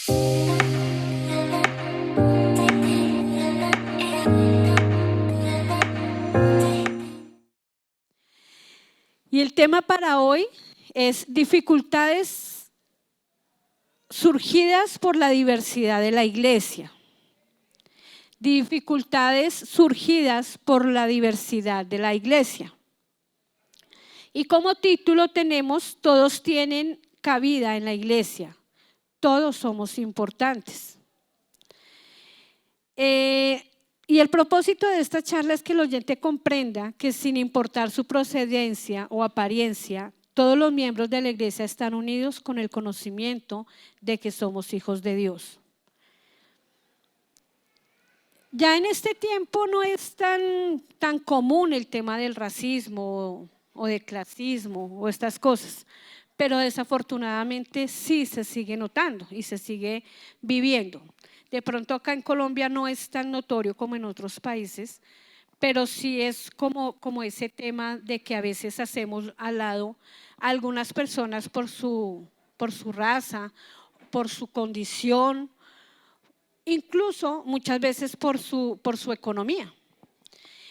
Y el tema para hoy es dificultades surgidas por la diversidad de la iglesia. Dificultades surgidas por la diversidad de la iglesia. Y como título tenemos, todos tienen cabida en la iglesia. Todos somos importantes. Y el propósito de esta charla es que el oyente comprenda que sin importar su procedencia o apariencia, todos los miembros de la iglesia están unidos con el conocimiento de que somos hijos de Dios. Ya en este tiempo no es tan común el tema del racismo o del clasismo o estas cosas, pero desafortunadamente sí se sigue notando y se sigue viviendo. De pronto acá en Colombia no es tan notorio como en otros países, pero sí es como ese tema de que a veces hacemos al lado a algunas personas por su raza, por su condición, incluso muchas veces por su economía.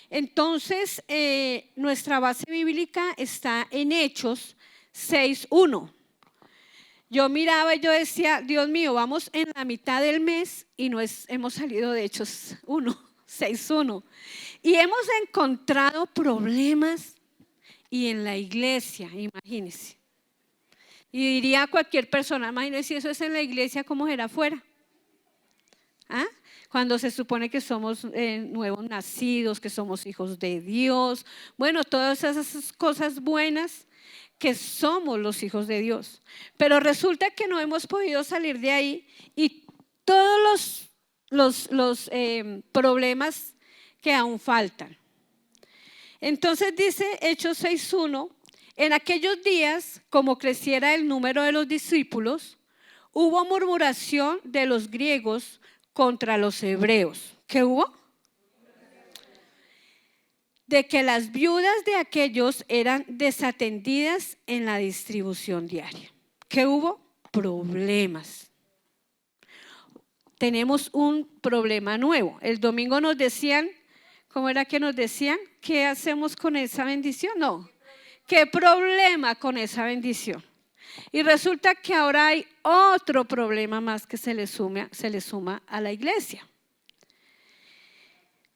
Entonces, nuestra base bíblica está en Hechos 6:1. Yo miraba y yo decía, Dios mío, vamos en la mitad del mes y hemos salido de Hechos 6:1. Y hemos encontrado problemas y en la iglesia, imagínense. Y diría cualquier persona, imagínense si eso es en la iglesia, ¿cómo será afuera? ¿Ah? Cuando se supone que somos nuevos nacidos, que somos hijos de Dios. Bueno, todas esas cosas buenas que somos los hijos de Dios. Pero resulta que no hemos podido salir de ahí y todos los problemas que aún faltan. Entonces dice Hechos 6:1, en aquellos días, como creciera el número de los discípulos, hubo murmuración de los griegos contra los hebreos. ¿Qué hubo? De que las viudas de aquellos eran desatendidas en la distribución diaria. ¿Qué hubo? Problemas. Tenemos un problema nuevo. El domingo nos decían, ¿cómo era que nos decían? ¿Qué hacemos con esa bendición? No. ¿Qué problema con esa bendición? Y resulta que ahora hay otro problema más que se le suma a la iglesia.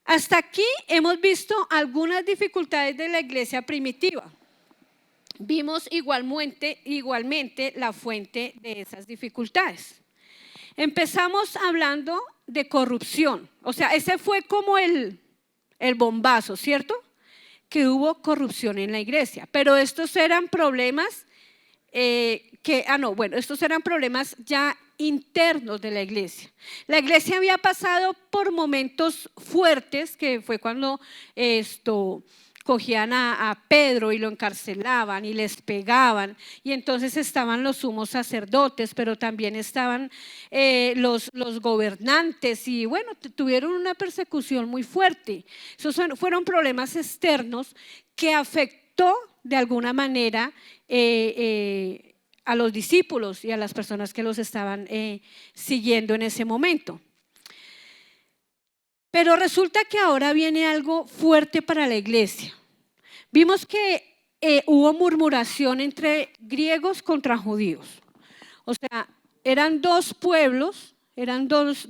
Hasta aquí hemos visto algunas dificultades de la iglesia primitiva. Vimos igualmente la fuente de esas dificultades. Empezamos hablando de corrupción. O sea, ese fue como el bombazo, ¿cierto? Que hubo corrupción en la iglesia. Pero estos eran problemas estos eran problemas ya internos de la iglesia. La iglesia había pasado por momentos fuertes, que fue cuando cogían a Pedro y lo encarcelaban y les pegaban, y entonces estaban los sumos sacerdotes, pero también estaban los gobernantes, y bueno, tuvieron una persecución muy fuerte. Esos fueron problemas externos que afectó de alguna manera a los discípulos y a las personas que los estaban siguiendo en ese momento. Pero resulta que ahora viene algo fuerte para la iglesia. Vimos que hubo murmuración entre griegos contra judíos. O sea, eran dos pueblos, eran dos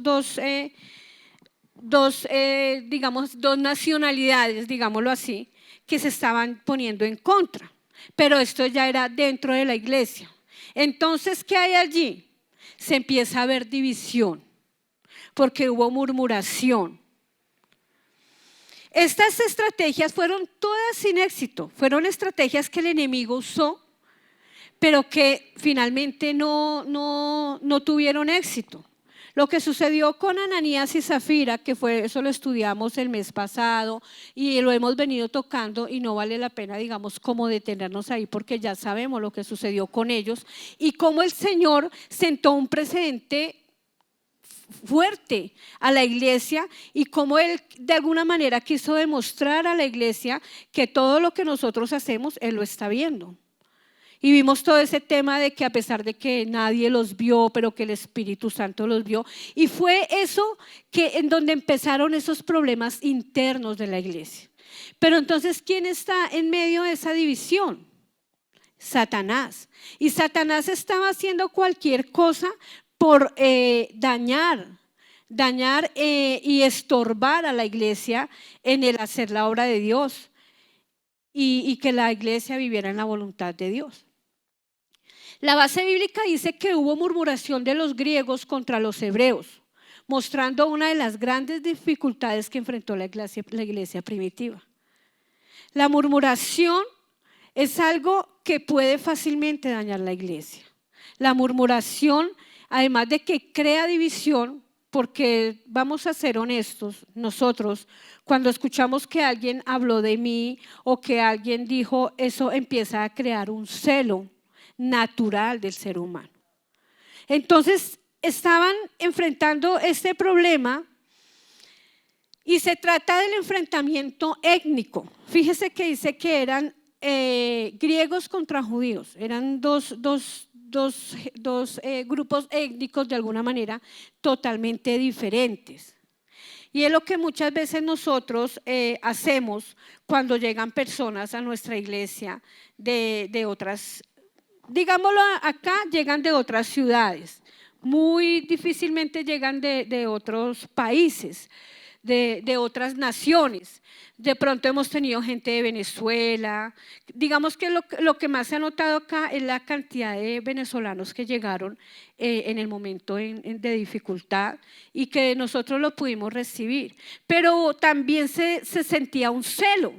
nacionalidades, digámoslo así, que se estaban poniendo en contra. Pero esto ya era dentro de la iglesia. Entonces, ¿qué hay allí? Se empieza a ver división, porque hubo murmuración. Estas estrategias fueron todas sin éxito, fueron estrategias que el enemigo usó, pero que finalmente no tuvieron éxito. Lo que sucedió con Ananías y Zafira, que fue, eso lo estudiamos el mes pasado y lo hemos venido tocando y no vale la pena, digamos, como detenernos ahí porque ya sabemos lo que sucedió con ellos y cómo el Señor sentó un precedente fuerte a la iglesia y cómo Él de alguna manera quiso demostrar a la iglesia que todo lo que nosotros hacemos, Él lo está viendo. Y vimos todo ese tema de que a pesar de que nadie los vio, pero que el Espíritu Santo los vio. Y fue eso que en donde empezaron esos problemas internos de la iglesia. Pero entonces, ¿quién está en medio de esa división? Satanás. Y Satanás estaba haciendo cualquier cosa por dañar y estorbar a la iglesia en el hacer la obra de Dios y que la iglesia viviera en la voluntad de Dios. La base bíblica dice que hubo murmuración de los griegos contra los hebreos, mostrando una de las grandes dificultades que enfrentó la iglesia primitiva. La murmuración es algo que puede fácilmente dañar la iglesia. La murmuración, además de que crea división, porque vamos a ser honestos, nosotros cuando escuchamos que alguien habló de mí o que alguien dijo, eso empieza a crear un celo natural del ser humano. Entonces estaban enfrentando este problema y se trata del enfrentamiento étnico. Fíjese que dice que eran griegos contra judíos, eran dos grupos étnicos de alguna manera totalmente diferentes. Y es lo que muchas veces nosotros hacemos cuando llegan personas a nuestra iglesia de otras, digámoslo acá, llegan de otras ciudades, muy difícilmente llegan de otros países, de otras naciones. De pronto hemos tenido gente de Venezuela. Digamos que lo que más se ha notado acá es la cantidad de venezolanos que llegaron en el momento de dificultad y que nosotros lo pudimos recibir. Pero también se sentía un celo.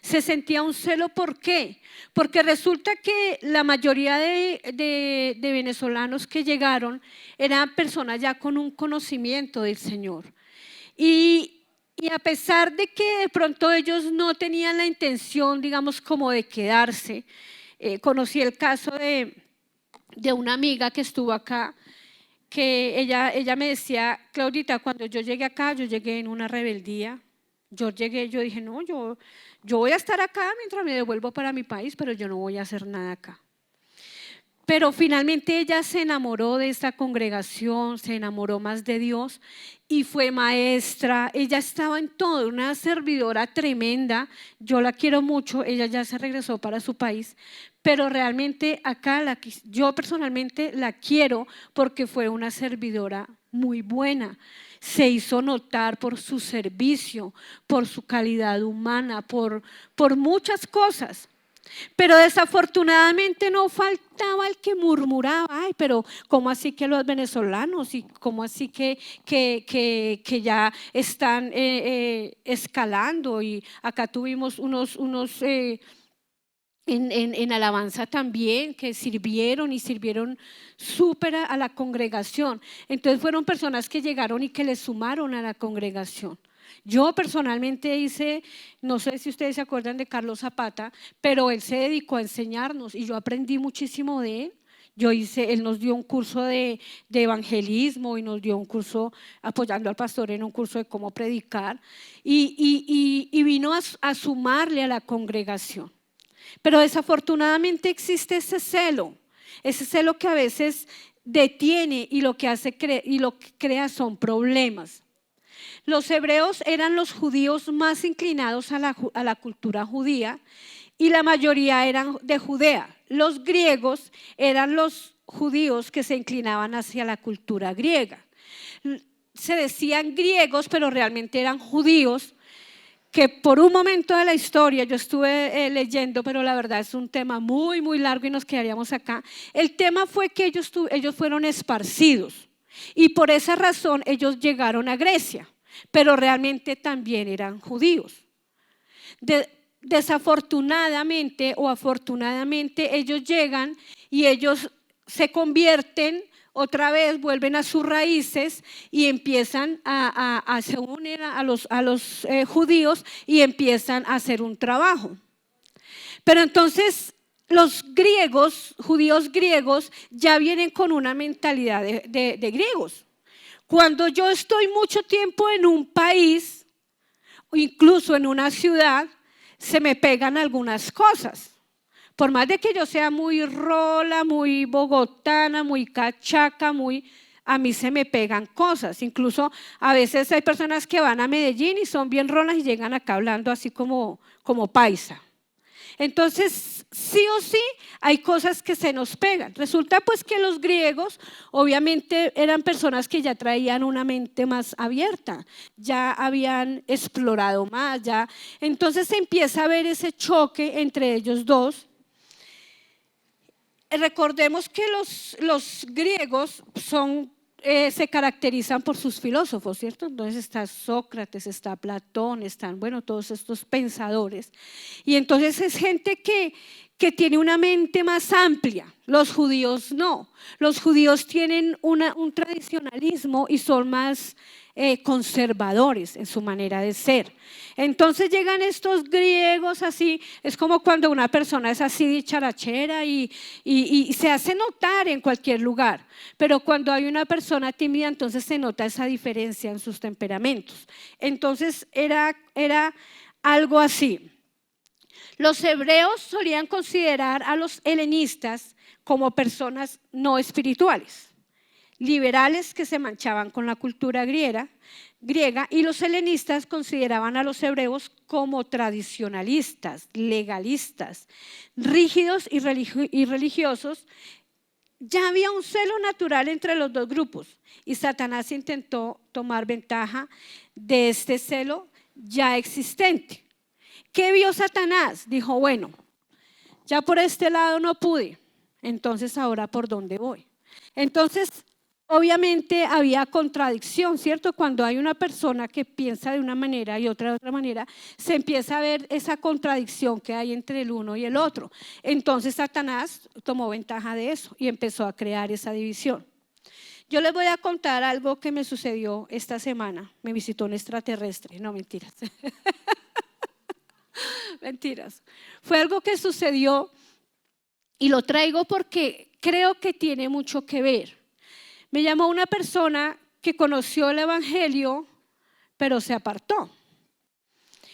Se sentía un celo, ¿por qué? Porque resulta que la mayoría de venezolanos que llegaron eran personas ya con un conocimiento del Señor. Y a pesar de que de pronto ellos no tenían la intención, digamos, como de quedarse, conocí el caso de una amiga que estuvo acá, que ella me decía, Claudita, cuando yo llegué acá, yo llegué en una rebeldía. Yo dije, no, yo voy a estar acá mientras me devuelvo para mi país, pero yo no voy a hacer nada acá. Pero finalmente ella se enamoró de esta congregación, se enamoró más de Dios y fue maestra. Ella estaba en todo, una servidora tremenda. Yo la quiero mucho, ella ya se regresó para su país, pero realmente acá yo personalmente la quiero porque fue una servidora muy buena. Se hizo notar por su servicio, por su calidad humana, por muchas cosas. Pero desafortunadamente no faltaba el que murmuraba, ay, pero ¿cómo así que los venezolanos? ¿Y cómo así que ya están escalando? Y acá tuvimos unos en alabanza también que sirvieron y sirvieron súper a la congregación. Entonces fueron personas que llegaron y que le sumaron a la congregación. Yo personalmente hice, no sé si ustedes se acuerdan de Carlos Zapata, pero él se dedicó a enseñarnos y yo aprendí muchísimo de él. Él nos dio un curso de evangelismo y nos dio un curso apoyando al pastor en un curso de cómo predicar y vino a sumarle a la congregación. Pero desafortunadamente existe ese celo que a veces detiene y lo que crea son problemas. Los hebreos eran los judíos más inclinados a la cultura judía y la mayoría eran de Judea. Los griegos eran los judíos que se inclinaban hacia la cultura griega. Se decían griegos, pero realmente eran judíos que por un momento de la historia, yo estuve leyendo, pero la verdad es un tema muy, muy largo y nos quedaríamos acá. El tema fue que ellos fueron esparcidos y por esa razón ellos llegaron a Grecia. Pero realmente también eran judíos. Desafortunadamente o afortunadamente ellos llegan y ellos se convierten otra vez, vuelven a sus raíces y empiezan se unen a los judíos y empiezan a hacer un trabajo. Pero entonces los judíos griegos ya vienen con una mentalidad de griegos. Cuando yo estoy mucho tiempo en un país, o incluso en una ciudad, se me pegan algunas cosas. Por más de que yo sea muy rola, muy bogotana, muy cachaca, a mí se me pegan cosas. Incluso a veces hay personas que van a Medellín y son bien rolas y llegan acá hablando así como paisa. Entonces, sí o sí, hay cosas que se nos pegan. Resulta pues que los griegos obviamente eran personas que ya traían una mente más abierta, ya habían explorado más, ya. Entonces se empieza a ver ese choque entre ellos dos. Recordemos que los griegos se caracterizan por sus filósofos, ¿cierto? Entonces está Sócrates, está Platón, están, bueno, todos estos pensadores. Y entonces es gente que tiene una mente más amplia. Los judíos no. Los judíos tienen un tradicionalismo y son más conservadores en su manera de ser. Entonces llegan estos griegos así, es como cuando una persona es así dicharachera y se hace notar en cualquier lugar, pero cuando hay una persona tímida entonces se nota esa diferencia en sus temperamentos. Entonces era algo así. Los hebreos solían considerar a los helenistas como personas no espirituales, liberales que se manchaban con la cultura griega, y los helenistas consideraban a los hebreos como tradicionalistas, legalistas, rígidos y religiosos. Ya había un celo natural entre los dos grupos y Satanás intentó tomar ventaja de este celo ya existente. ¿Qué vio Satanás? Dijo, bueno, ya por este lado no pude, entonces ahora ¿por dónde voy? Entonces, obviamente había contradicción, ¿cierto? Cuando hay una persona que piensa de una manera y otra de otra manera, se empieza a ver esa contradicción que hay entre el uno y el otro. Entonces Satanás tomó ventaja de eso y empezó a crear esa división. Yo les voy a contar algo que me sucedió esta semana. Me visitó un extraterrestre, no mentiras. Mentiras. Fue algo que sucedió y lo traigo porque creo que tiene mucho que ver. Me llamó una persona que conoció el evangelio, pero se apartó.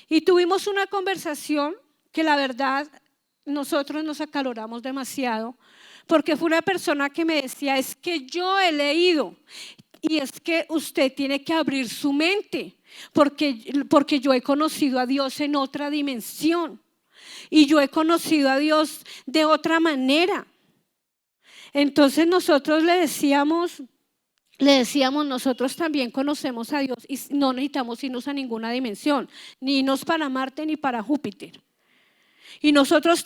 Y tuvimos una conversación que la verdad nosotros nos acaloramos demasiado, porque fue una persona que me decía, es que yo he leído y es que usted tiene que abrir su mente, porque yo he conocido a Dios en otra dimensión y yo he conocido a Dios de otra manera. Entonces nosotros le decíamos, nosotros también conocemos a Dios y no necesitamos irnos a ninguna dimensión, ni irnos para Marte ni para Júpiter. Y nosotros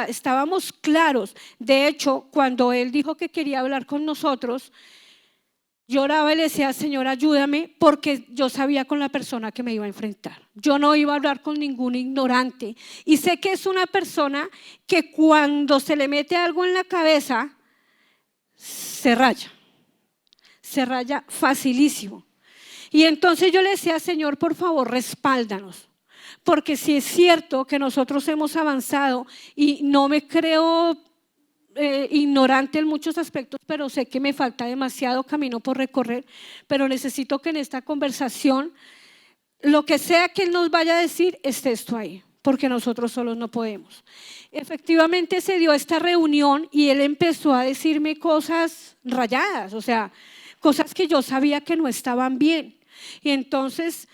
estábamos claros. De hecho, cuando él dijo que quería hablar con nosotros, yo oraba y le decía, Señor, ayúdame, porque yo sabía con la persona que me iba a enfrentar. Yo no iba a hablar con ningún ignorante. Y sé que es una persona que cuando se le mete algo en la cabeza, se raya facilísimo. Y entonces yo le decía, Señor, por favor, respáldanos. Porque si es cierto que nosotros hemos avanzado y no me creo ignorante en muchos aspectos, pero sé que me falta demasiado camino por recorrer, pero necesito que en esta conversación, lo que sea que Él nos vaya a decir, esté esto ahí, porque nosotros solos no podemos. Efectivamente se dio esta reunión y Él empezó a decirme cosas rayadas, o sea, cosas que yo sabía que no estaban bien. Y entonces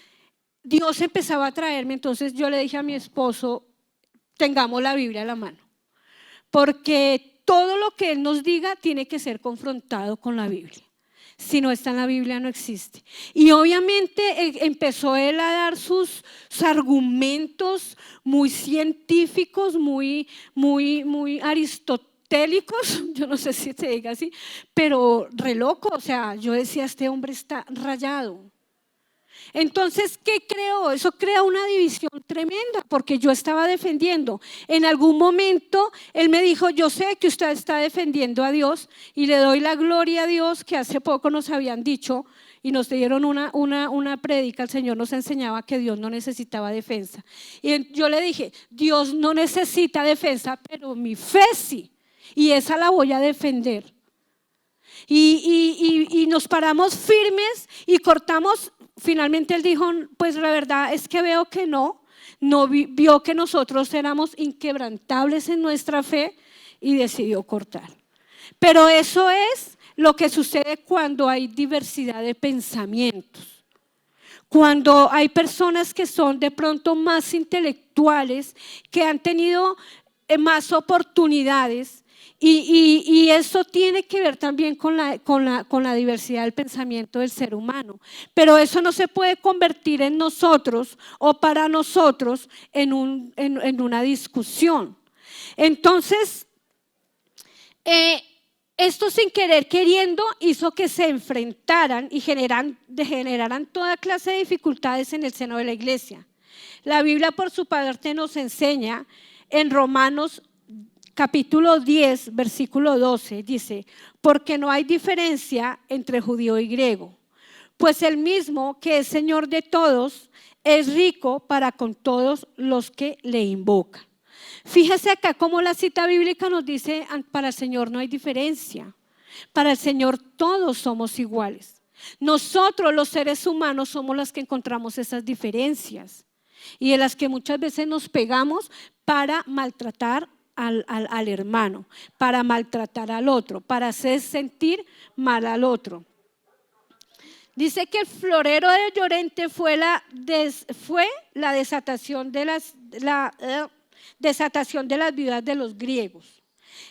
Dios empezaba a traerme, entonces yo le dije a mi esposo, tengamos la Biblia a la mano, porque todo lo que Él nos diga tiene que ser confrontado con la Biblia. Si no está en la Biblia no existe. Y obviamente empezó Él a dar sus argumentos muy científicos, muy aristotélicos, yo no sé si se diga así, pero re loco, o sea, yo decía, este hombre está rayado. Entonces, ¿qué creó? Eso crea una división tremenda, porque yo estaba defendiendo. En algún momento Él me dijo, yo sé que usted está defendiendo a Dios y le doy la gloria a Dios, que hace poco nos habían dicho y nos dieron una prédica, el Señor nos enseñaba que Dios no necesitaba defensa. Y yo le dije, Dios no necesita defensa, pero mi fe sí, y esa la voy a defender. Y nos paramos firmes y cortamos. Finalmente Él dijo, pues la verdad es que veo que no. no vio que nosotros éramos inquebrantables en nuestra fe y decidió cortar. Pero eso es lo que sucede cuando hay diversidad de pensamientos. Cuando hay personas que son de pronto más intelectuales, que han tenido más oportunidades, y eso tiene que ver también con la diversidad del pensamiento del ser humano. Pero eso no se puede convertir en nosotros o para nosotros en una discusión. Entonces, esto sin querer queriendo hizo que se enfrentaran y generaran toda clase de dificultades en el seno de la iglesia. La Biblia por su parte nos enseña en Romanos capítulo 10, versículo 12, dice: porque no hay diferencia entre judío y griego, pues el mismo que es Señor de todos es rico para con todos los que le invocan. Fíjese acá cómo la cita bíblica nos dice: para el Señor no hay diferencia, para el Señor todos somos iguales. Nosotros los seres humanos somos los que encontramos esas diferencias y de las que muchas veces nos pegamos para maltratar al hermano, para maltratar al otro, para hacer sentir mal al otro. Dice que el florero de Llorente fue la desatación de las viudas de los griegos.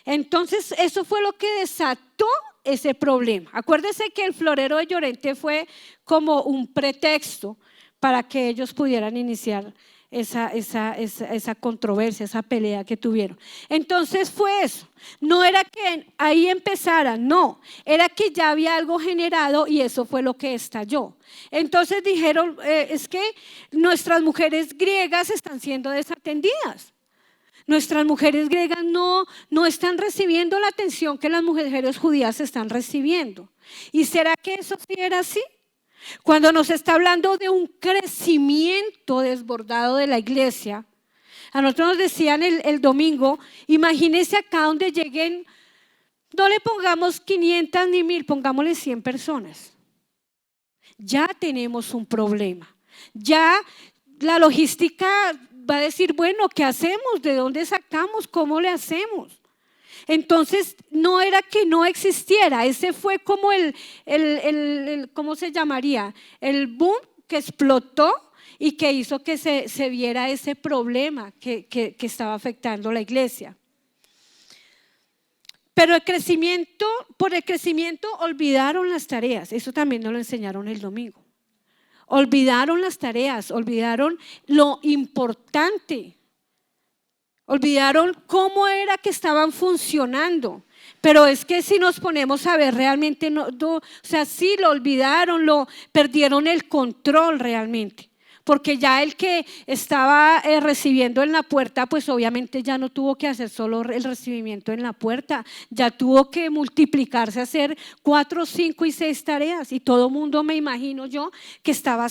Entonces eso fue lo que desató ese problema. Acuérdese que el florero de Llorente fue como un pretexto para que ellos pudieran iniciar esa controversia, esa pelea que tuvieron. Entonces fue eso. No era que ahí empezaran, no, era que ya había algo generado y eso fue lo que estalló. Entonces dijeron, es que nuestras mujeres griegas están siendo desatendidas. Nuestras mujeres griegas no están recibiendo la atención que las mujeres judías están recibiendo. ¿Y será que eso sí era así? Cuando nos está hablando de un crecimiento desbordado de la iglesia, a nosotros nos decían el domingo, imagínense acá donde lleguen, no le pongamos 500 ni 1000, pongámosle 100 personas. Ya tenemos un problema. Ya la logística va a decir, bueno, ¿qué hacemos? ¿De dónde sacamos? ¿Cómo le hacemos? Entonces no era que no existiera, ese fue como ¿cómo se llamaría? El boom que explotó y que hizo que se viera ese problema que estaba afectando la iglesia. Pero por el crecimiento olvidaron las tareas, eso también nos lo enseñaron el domingo. Olvidaron las tareas, olvidaron lo importante. Olvidaron cómo era que estaban funcionando. Pero es que si nos ponemos a ver realmente, sí lo olvidaron, perdieron el control realmente. Porque ya el que estaba recibiendo en la puerta, pues obviamente ya no tuvo que hacer solo el recibimiento en la puerta, ya tuvo que multiplicarse, hacer 4, 5 y 6 tareas. Y todo mundo, me imagino yo, que estaba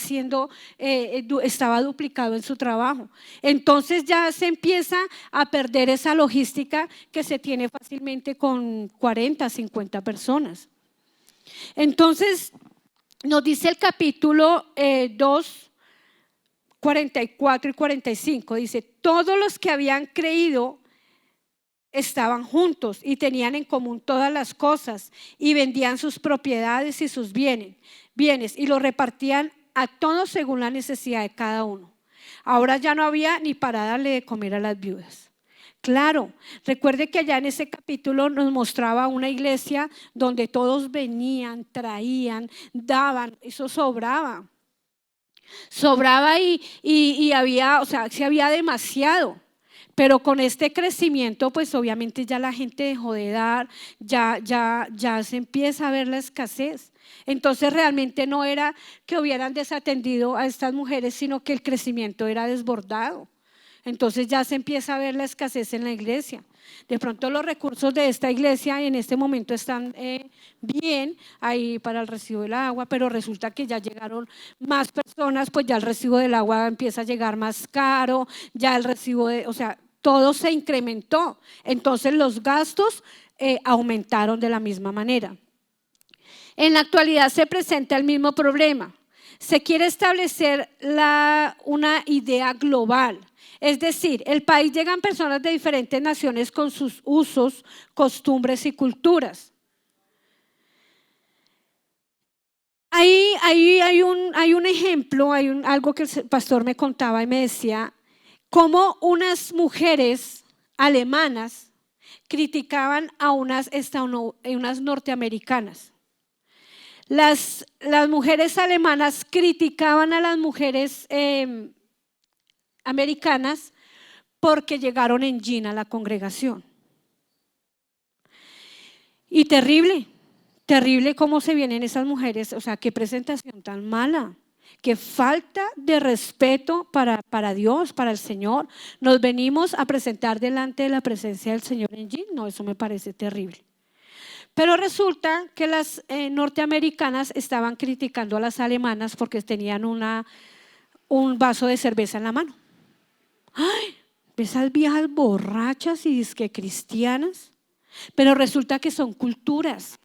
duplicado en su trabajo. Entonces ya se empieza a perder esa logística que se tiene fácilmente con 40, 50 personas. Entonces nos dice el capítulo 2, 44 y 45, dice: todos los que habían creído estaban juntos y tenían en común todas las cosas y vendían sus propiedades y sus bienes y los repartían a todos según la necesidad de cada uno. Ahora ya no había ni para darle de comer a las viudas. Claro, recuerde que allá en ese capítulo nos mostraba una iglesia donde todos venían, traían, daban, eso sobraba y había, sí había demasiado. Pero con este crecimiento, pues obviamente ya la gente dejó de dar, ya se empieza a ver la escasez. Entonces realmente no era que hubieran desatendido a estas mujeres, sino que el crecimiento era desbordado. Entonces ya se empieza a ver la escasez en la iglesia. De pronto los recursos de esta iglesia en este momento están bien ahí para el recibo del agua, pero resulta que ya llegaron más personas, pues ya el recibo del agua empieza a llegar más caro, ya el recibo todo se incrementó. Entonces los gastos aumentaron de la misma manera. En la actualidad se presenta el mismo problema. se quiere establecer una idea global. Es decir, el país llegan personas de diferentes naciones con sus usos, costumbres y culturas. Ahí hay un ejemplo, algo que el pastor me contaba y me decía, cómo unas mujeres alemanas criticaban a unas norteamericanas. Las mujeres alemanas criticaban a las mujeres americanas porque llegaron en jean a la congregación. Y terrible cómo se vienen esas mujeres, o sea, qué presentación tan mala, qué falta de respeto para Dios, para el Señor. Nos venimos a presentar delante de la presencia del Señor en jean, no, eso me parece terrible. Pero resulta que las norteamericanas estaban criticando a las alemanas porque tenían un vaso de cerveza en la mano. ¡Ay! Esas viejas borrachas y disque cristianas. Pero resulta que son culturas.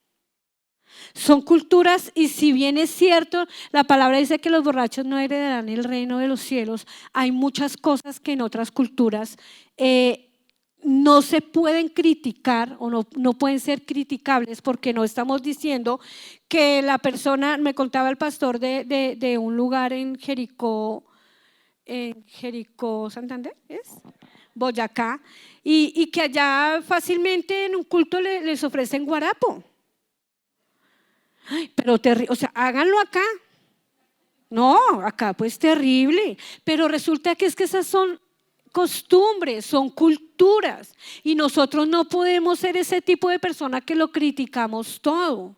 Son culturas, y si bien es cierto, la palabra dice que los borrachos no heredarán el reino de los cielos, hay muchas cosas que en otras culturas no se pueden criticar o no pueden ser criticables, porque no estamos diciendo que la persona, me contaba el pastor de un lugar en Jericó, Santander, ¿es? Boyacá, y que allá fácilmente en un culto les ofrecen guarapo. Ay, pero o sea, háganlo acá. No, acá pues terrible, pero resulta que esas son costumbres, son culturas, y nosotros no podemos ser ese tipo de persona que lo criticamos todo,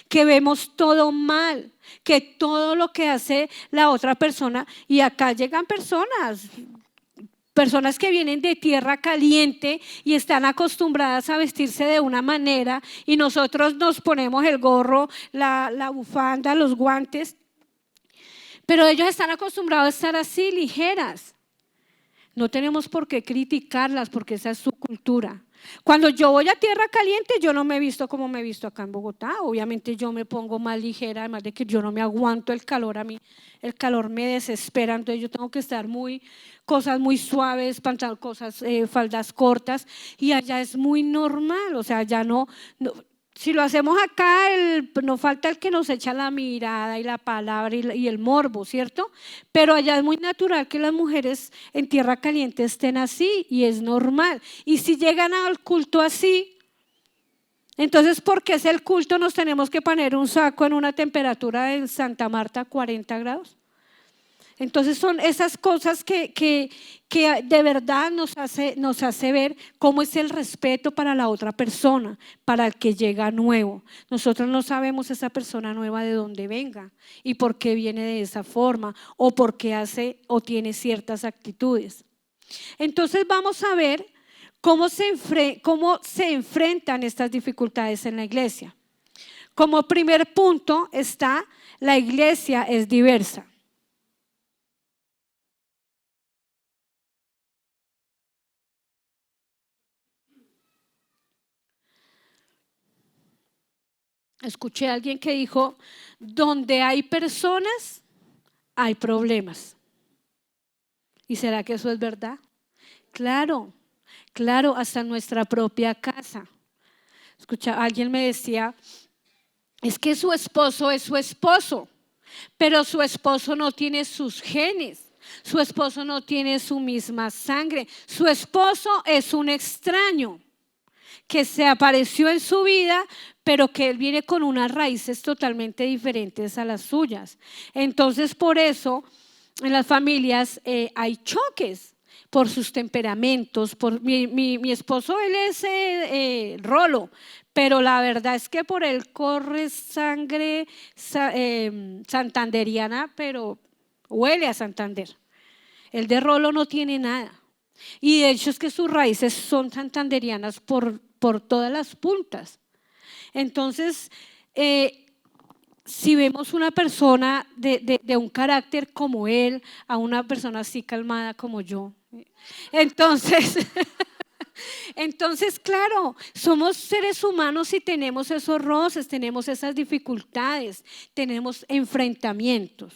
que vemos todo mal, que todo lo que hace la otra persona, y acá llegan personas que vienen de tierra caliente y están acostumbradas a vestirse de una manera, y nosotros nos ponemos el gorro, la bufanda, los guantes, pero ellos están acostumbrados a estar así, ligeras. No tenemos por qué criticarlas porque esa es su cultura. Cuando yo voy a tierra caliente, yo no me he visto como me he visto acá en Bogotá. Obviamente yo me pongo más ligera, además de que yo no me aguanto el calor. A mí el calor me desespera, entonces yo tengo que estar cosas muy suaves, faldas cortas, y allá es muy normal. O sea, allá no si lo hacemos acá, no falta el que nos echa la mirada y la palabra y el morbo, ¿cierto? Pero allá es muy natural que las mujeres en tierra caliente estén así, y es normal. Y si llegan al culto así, entonces, ¿por qué es el culto? Nos tenemos que poner un saco en una temperatura en Santa Marta 40 grados. Entonces son esas cosas que de verdad nos hace ver cómo es el respeto para la otra persona, para el que llega nuevo. Nosotros no sabemos esa persona nueva de dónde venga y por qué viene de esa forma, o por qué hace o tiene ciertas actitudes. Entonces vamos a ver cómo se enfrentan estas dificultades en la iglesia. Como primer punto está: la iglesia es diversa. Escuché a alguien que dijo: donde hay personas, hay problemas. ¿Y será que eso es verdad? Claro, hasta en nuestra propia casa. Alguien me decía: es que su esposo es su esposo, pero su esposo no tiene sus genes, su esposo no tiene su misma sangre, su esposo es un extraño que se apareció en su vida, pero que él viene con unas raíces totalmente diferentes a las suyas. Entonces, por eso en las familias hay choques por sus temperamentos. Mi esposo, él es rolo, pero la verdad es que por él corre sangre santanderiana, pero huele a Santander. El de rolo no tiene nada. Y de hecho es que sus raíces son santanderianas por todas las puntas. Entonces, si vemos una persona de un carácter como él, a una persona así calmada como yo, entonces claro, somos seres humanos y tenemos esos roces, tenemos esas dificultades, tenemos enfrentamientos.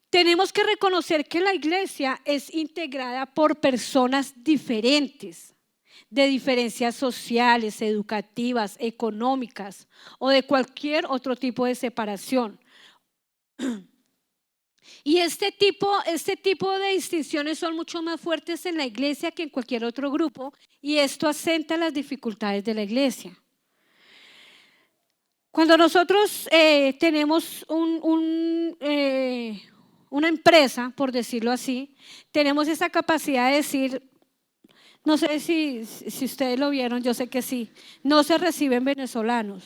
tenemos que reconocer que la iglesia es integrada por personas diferentes, de diferencias sociales, educativas, económicas o de cualquier otro tipo de separación. Y este tipo de distinciones son mucho más fuertes en la iglesia que en cualquier otro grupo, y esto acenta las dificultades de la iglesia. Cuando nosotros tenemos una empresa, por decirlo así, tenemos esa capacidad de decir, no sé si ustedes lo vieron, yo sé que sí, no se reciben venezolanos,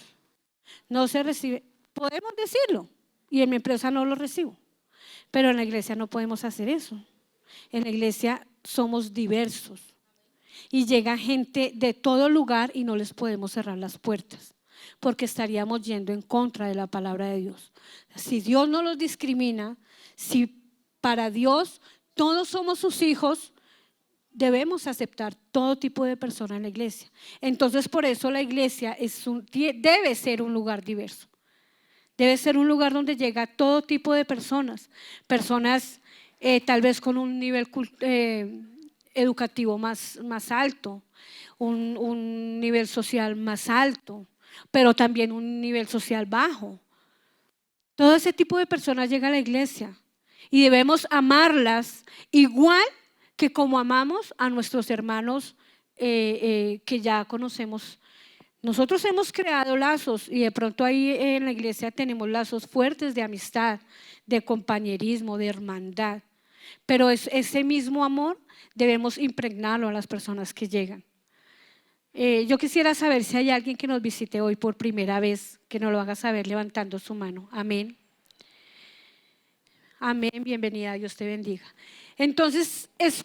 no se recibe, podemos decirlo, y en mi empresa no lo recibo, pero en la iglesia no podemos hacer eso. En la iglesia somos diversos y llega gente de todo lugar y no les podemos cerrar las puertas, porque estaríamos yendo en contra de la palabra de Dios. Si Dios no los discrimina, si para Dios todos somos sus hijos, debemos aceptar todo tipo de personas en la iglesia. Entonces, por eso la iglesia debe ser un lugar diverso. Debe ser un lugar donde llega todo tipo de personas tal vez con un nivel educativo más alto, un nivel social más alto, pero también un nivel social bajo. Todo ese tipo de personas llega a la iglesia y debemos amarlas igual que como amamos a nuestros hermanos que ya conocemos. Nosotros hemos creado lazos y de pronto ahí en la iglesia tenemos lazos fuertes de amistad, de compañerismo, de hermandad, pero ese mismo amor debemos impregnarlo a las personas que llegan. Yo quisiera saber si hay alguien que nos visite hoy por primera vez, que nos lo haga saber levantando su mano. Amén. Amén, bienvenida, Dios te bendiga. Entonces es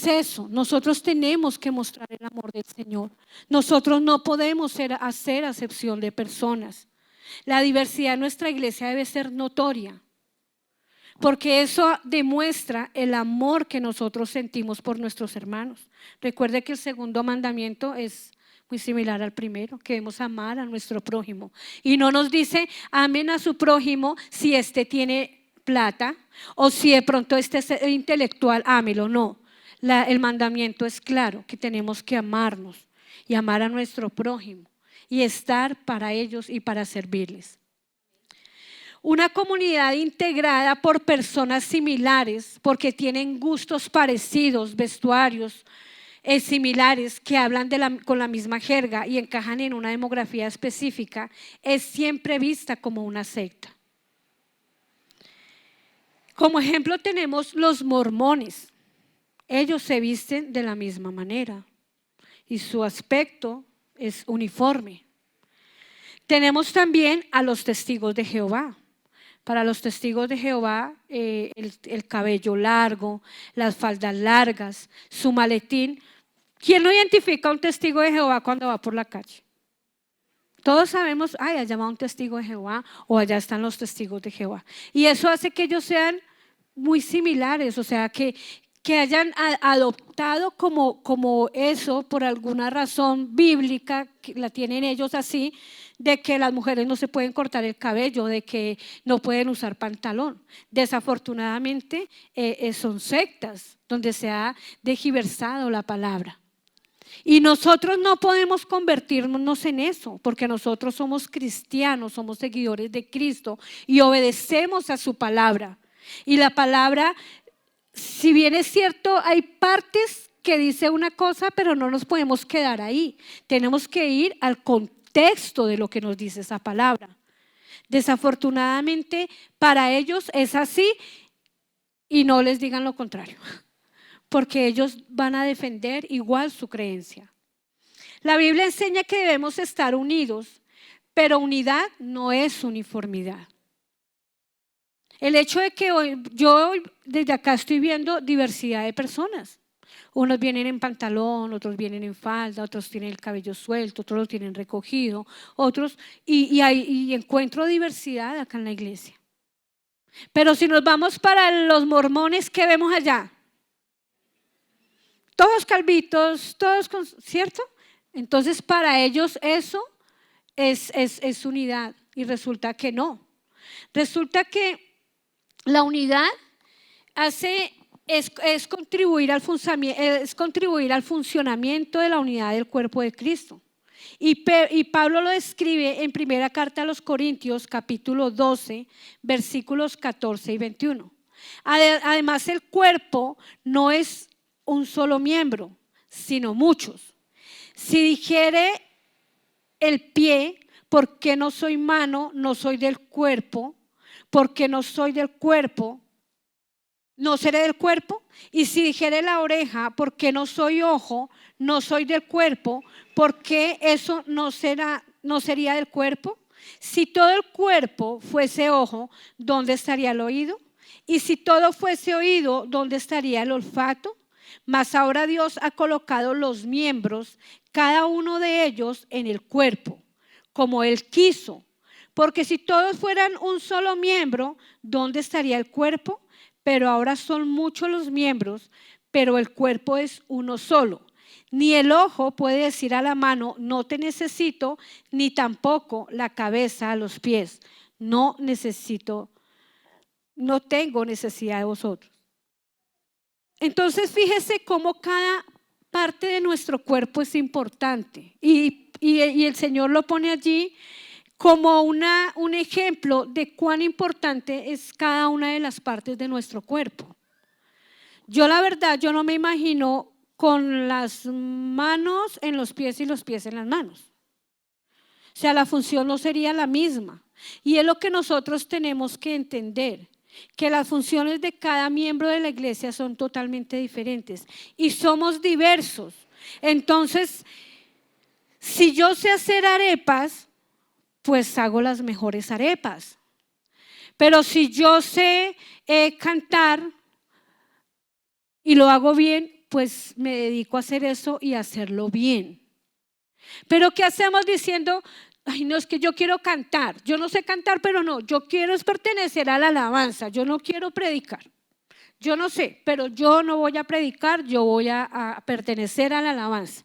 eso, nosotros tenemos que mostrar el amor del Señor. Nosotros no podemos hacer acepción de personas. La diversidad en nuestra iglesia debe ser notoria, porque eso demuestra el amor que nosotros sentimos por nuestros hermanos. Recuerde que el segundo mandamiento es muy similar al primero, que debemos amar a nuestro prójimo. Y no nos dice amen a su prójimo si éste tiene plata o si de pronto este es intelectual, ámelo. No, el mandamiento es claro, que tenemos que amarnos y amar a nuestro prójimo y estar para ellos y para servirles. Una comunidad integrada por personas similares, porque tienen gustos parecidos, vestuarios similares, que hablan con la misma jerga y encajan en una demografía específica, es siempre vista como una secta. Como ejemplo tenemos los mormones. Ellos se visten de la misma manera y su aspecto es uniforme. Tenemos también a los testigos de Jehová. Para los testigos de Jehová, el cabello largo, las faldas largas, su maletín. ¿Quién no identifica a un testigo de Jehová cuando va por la calle? Todos sabemos, allá va un testigo de Jehová o allá están los testigos de Jehová. Y eso hace que ellos sean muy similares, o sea, que hayan adoptado como eso por alguna razón bíblica, que la tienen ellos así, de que las mujeres no se pueden cortar el cabello, de que no pueden usar pantalón. Desafortunadamente son sectas donde se ha tergiversado la palabra. Y nosotros no podemos convertirnos en eso, porque nosotros somos cristianos, somos seguidores de Cristo y obedecemos a su palabra. Y la palabra, si bien es cierto, hay partes que dice una cosa, pero no nos podemos quedar ahí. Tenemos que ir al contexto de lo que nos dice esa palabra. Desafortunadamente, para ellos es así y no les digan lo contrario, porque ellos van a defender igual su creencia. La Biblia enseña que debemos estar unidos, pero unidad no es uniformidad. El hecho de que yo desde acá estoy viendo diversidad de personas. Unos vienen en pantalón, otros vienen en falda, otros tienen el cabello suelto, otros lo tienen recogido, otros, y encuentro diversidad acá en la iglesia. Pero si nos vamos para los mormones, ¿qué vemos allá? Todos calvitos, ¿cierto? Entonces para ellos eso es unidad y resulta que no. Resulta que La unidad es contribuir es contribuir al funcionamiento de la unidad del cuerpo de Cristo. Y Pablo lo describe en primera carta a los Corintios, capítulo 12, versículos 14 y 21. Además, el cuerpo no es un solo miembro, sino muchos. Si dijere el pie, ¿por qué no soy mano? No soy del cuerpo. ¿Por qué no soy del cuerpo? ¿No seré del cuerpo? Y si dijere la oreja, ¿por qué no soy ojo? No soy del cuerpo. ¿Por qué eso no sería del cuerpo? Si todo el cuerpo fuese ojo, ¿dónde estaría el oído? Y si todo fuese oído, ¿dónde estaría el olfato? Mas ahora Dios ha colocado los miembros, cada uno de ellos, en el cuerpo, como Él quiso. Porque si todos fueran un solo miembro, ¿dónde estaría el cuerpo? Pero ahora son muchos los miembros, pero el cuerpo es uno solo. Ni el ojo puede decir a la mano, no te necesito, ni tampoco la cabeza a los pies, no tengo necesidad de vosotros. Entonces fíjese cómo cada parte de nuestro cuerpo es importante y el Señor lo pone allí como un ejemplo de cuán importante es cada una de las partes de nuestro cuerpo. La verdad, yo no me imagino con las manos en los pies y los pies en las manos. O sea, la función no sería la misma. Y es lo que nosotros tenemos que entender, que las funciones de cada miembro de la iglesia son totalmente diferentes y somos diversos. Entonces, si yo sé hacer arepas, pues hago las mejores arepas. Pero si yo sé cantar y lo hago bien, pues me dedico a hacer eso y a hacerlo bien. Pero ¿qué hacemos diciendo? Ay, no, es que yo quiero cantar. Yo no sé cantar, pero no, yo quiero pertenecer a la alabanza. Yo no quiero predicar. Yo no sé, pero yo no voy a predicar, yo voy a pertenecer a la alabanza.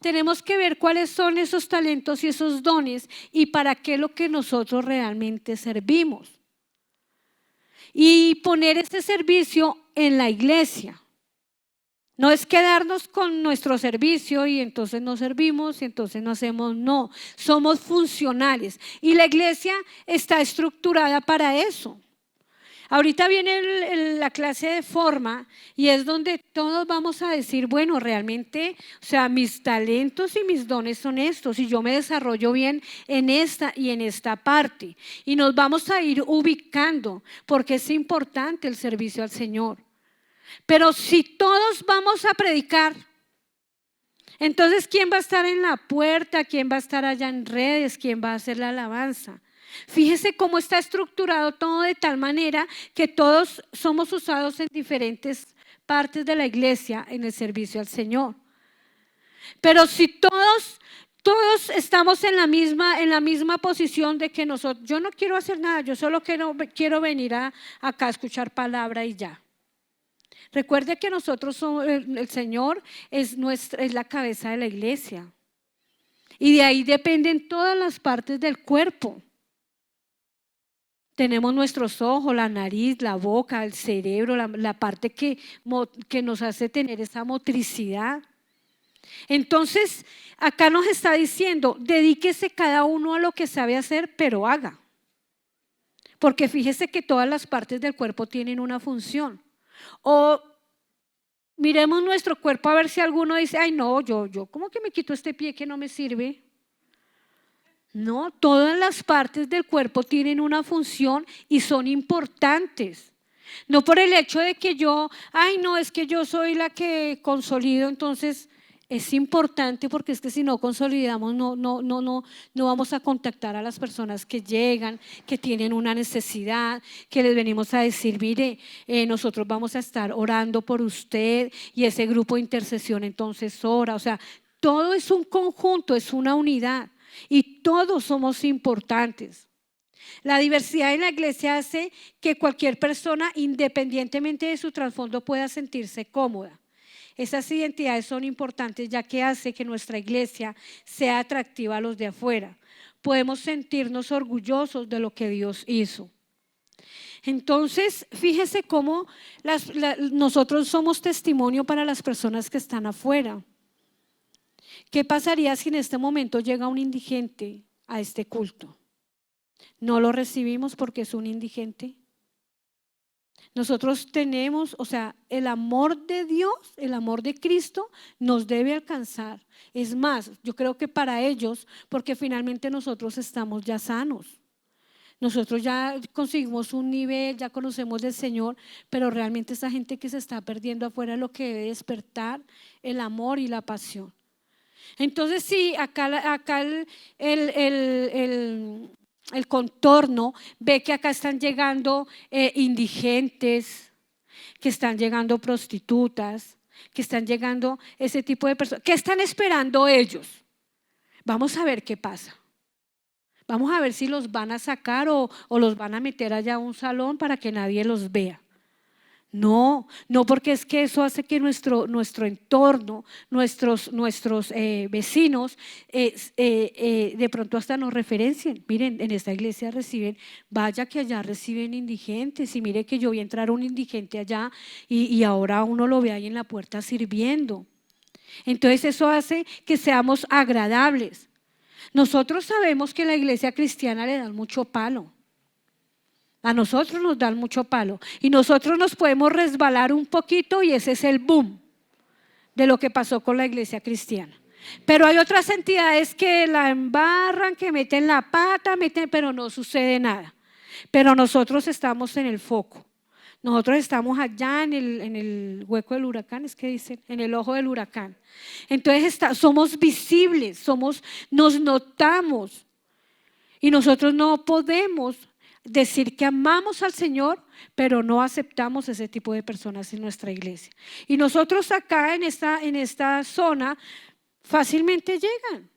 Tenemos que ver cuáles son esos talentos y esos dones y para qué es lo que nosotros realmente servimos. Y poner ese servicio en la iglesia. No es quedarnos con nuestro servicio y entonces no servimos y entonces no hacemos, no. Somos funcionales y la iglesia está estructurada para eso. Ahorita viene la clase de forma y es donde todos vamos a decir, bueno, realmente, o sea, mis talentos y mis dones son estos y yo me desarrollo bien en esta y en esta parte. Y nos vamos a ir ubicando porque es importante el servicio al Señor. Pero si todos vamos a predicar, entonces ¿quién va a estar en la puerta? ¿Quién va a estar allá en redes? ¿Quién va a hacer la alabanza? Fíjese cómo está estructurado todo de tal manera que todos somos usados en diferentes partes de la iglesia en el servicio al Señor. Pero si todos estamos en la misma posición de que yo no quiero hacer nada, yo solo quiero venir acá a escuchar palabra y ya. Recuerde que nosotros somos, el Señor es la cabeza de la iglesia y de ahí dependen todas las partes del cuerpo. Tenemos nuestros ojos, la nariz, la boca, el cerebro, la parte que nos hace tener esa motricidad. Entonces, acá nos está diciendo, dedíquese cada uno a lo que sabe hacer, pero haga. Porque fíjese que todas las partes del cuerpo tienen una función. O miremos nuestro cuerpo a ver si alguno dice, ay no, yo ¿cómo que me quito este pie que no me sirve? No, todas las partes del cuerpo tienen una función y son importantes. No por el hecho de que ay no, es que yo soy la que consolido, entonces es importante porque es que si no consolidamos no vamos a contactar a las personas que llegan, que tienen una necesidad, que les venimos a decir, mire, nosotros vamos a estar orando por usted y ese grupo de intercesión entonces ora, o sea, todo es un conjunto, es una unidad. Y todos somos importantes. La diversidad en la iglesia hace que cualquier persona, independientemente de su trasfondo, pueda sentirse cómoda. Esas identidades son importantes ya que hace que nuestra iglesia sea atractiva a los de afuera. Podemos sentirnos orgullosos de lo que Dios hizo. Entonces, fíjese cómo nosotros somos testimonio para las personas que están afuera. ¿Qué pasaría si en este momento llega un indigente a este culto? ¿No lo recibimos porque es un indigente? Nosotros tenemos, o sea, el amor de Dios, el amor de Cristo nos debe alcanzar. Es más, yo creo que para ellos, porque finalmente nosotros estamos ya sanos. Nosotros ya conseguimos un nivel, ya conocemos del Señor, pero realmente esa gente que se está perdiendo afuera es lo que debe despertar el amor y la pasión. Entonces sí, acá el contorno ve que acá están llegando indigentes, que están llegando prostitutas, que están llegando ese tipo de personas. ¿Qué están esperando ellos? Vamos a ver qué pasa. Vamos a ver si los van a sacar o los van a meter allá a un salón para que nadie los vea. No, porque es que eso hace que nuestro entorno, nuestros vecinos de pronto hasta nos referencien. Miren, en esta iglesia reciben, vaya que allá reciben indigentes, y mire que yo vi entrar un indigente allá y ahora uno lo ve ahí en la puerta sirviendo. Entonces eso hace que seamos agradables. Nosotros sabemos que la iglesia cristiana le dan mucho palo. A nosotros nos dan mucho palo y nosotros nos podemos resbalar un poquito, y ese es el boom de lo que pasó con la iglesia cristiana. Pero hay otras entidades que la embarran, que meten la pata, pero no sucede nada. Pero nosotros estamos en el foco. Nosotros estamos allá en el hueco del huracán, es que dicen, en el ojo del huracán. Entonces somos visibles, nos notamos, y nosotros no podemos decir que amamos al Señor, pero no aceptamos ese tipo de personas en nuestra iglesia. Y nosotros acá en esta zona fácilmente llegan,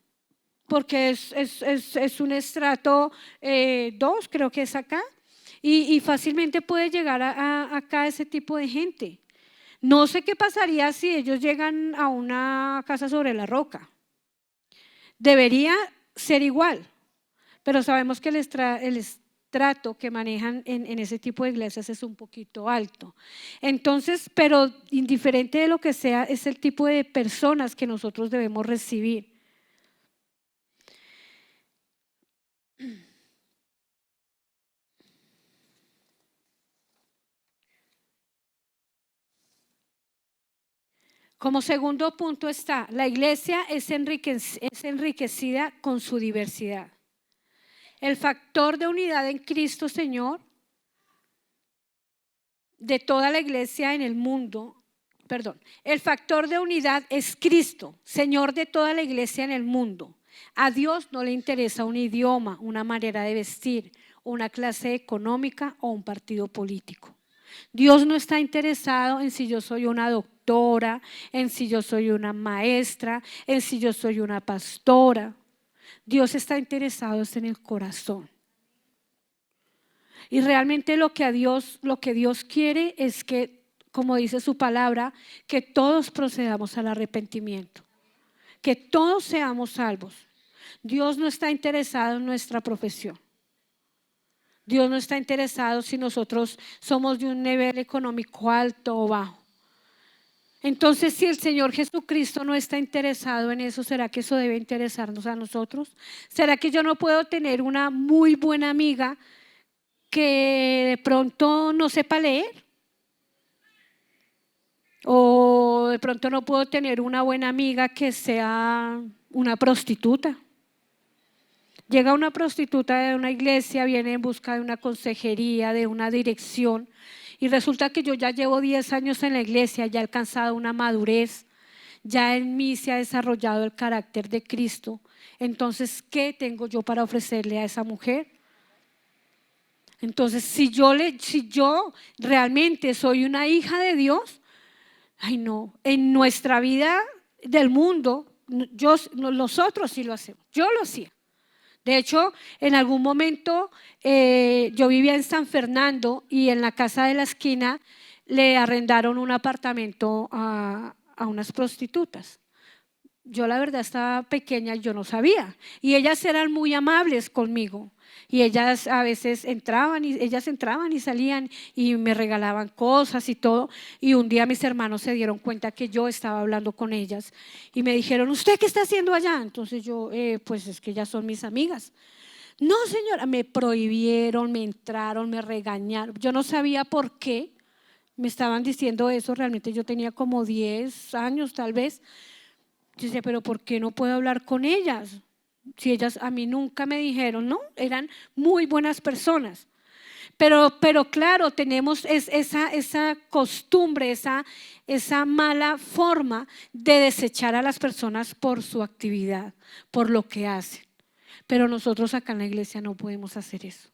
porque es un estrato 2, creo que es acá, y fácilmente puede llegar acá ese tipo de gente. No sé qué pasaría si ellos llegan a una casa sobre la roca. Debería ser igual, pero sabemos que el trato que manejan en ese tipo de iglesias es un poquito alto. Entonces, pero indiferente de lo que sea, es el tipo de personas que nosotros debemos recibir. Como segundo punto está, la iglesia es enriquecida con su diversidad. El factor de unidad en Cristo, Señor, de toda la iglesia en el mundo, el factor de unidad es Cristo, Señor de toda la iglesia en el mundo. A Dios no le interesa un idioma, una manera de vestir, una clase económica o un partido político. Dios no está interesado en si yo soy una doctora, en si yo soy una maestra, en si yo soy una pastora. Dios está interesado en el corazón. Y realmente lo que Dios quiere es que, como dice su palabra, que todos procedamos al arrepentimiento, que todos seamos salvos. Dios no está interesado en nuestra profesión. Dios no está interesado si nosotros somos de un nivel económico alto o bajo. Entonces, si el Señor Jesucristo no está interesado en eso, ¿será que eso debe interesarnos a nosotros? ¿Será que yo no puedo tener una muy buena amiga que de pronto no sepa leer? O de pronto no puedo tener una buena amiga que sea una prostituta. Llega una prostituta de una iglesia, viene en busca de una consejería, de una dirección, y resulta que yo ya llevo 10 años en la iglesia, ya he alcanzado una madurez, ya en mí se ha desarrollado el carácter de Cristo. Entonces, ¿qué tengo yo para ofrecerle a esa mujer? Entonces, si yo realmente soy una hija de Dios, ay no, en nuestra vida del mundo, nosotros sí lo hacemos, yo lo hacía. De hecho, en algún momento yo vivía en San Fernando y en la casa de la esquina le arrendaron un apartamento a unas prostitutas. Yo la verdad estaba pequeña y yo no sabía. Y ellas eran muy amables conmigo. Y ellas a veces ellas entraban y salían y me regalaban cosas y todo. Y un día mis hermanos se dieron cuenta que yo estaba hablando con ellas y me dijeron, ¿usted qué está haciendo allá? Entonces yo, pues es que ellas son mis amigas. No, señora, me prohibieron, me entraron, me regañaron. Yo no sabía por qué me estaban diciendo eso. Realmente yo tenía como 10 años tal vez. Yo decía, pero ¿por qué no puedo hablar con ellas? Si ellas a mí nunca me dijeron, no, eran muy buenas personas. Pero claro, tenemos esa costumbre, esa mala forma de desechar a las personas por su actividad, por lo que hacen. Pero nosotros acá en la iglesia no podemos hacer eso.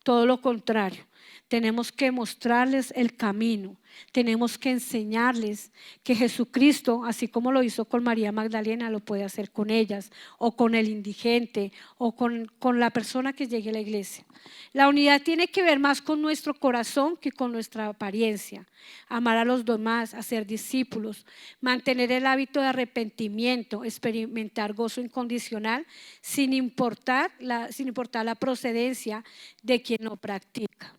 Todo lo contrario, tenemos que mostrarles el camino, tenemos que enseñarles que Jesucristo, así como lo hizo con María Magdalena, lo puede hacer con ellas, o con el indigente, o con la persona que llegue a la iglesia. La unidad tiene que ver más con nuestro corazón que con nuestra apariencia. Amar a los demás, hacer discípulos, mantener el hábito de arrepentimiento, experimentar gozo incondicional sin importar la procedencia de quien lo practica.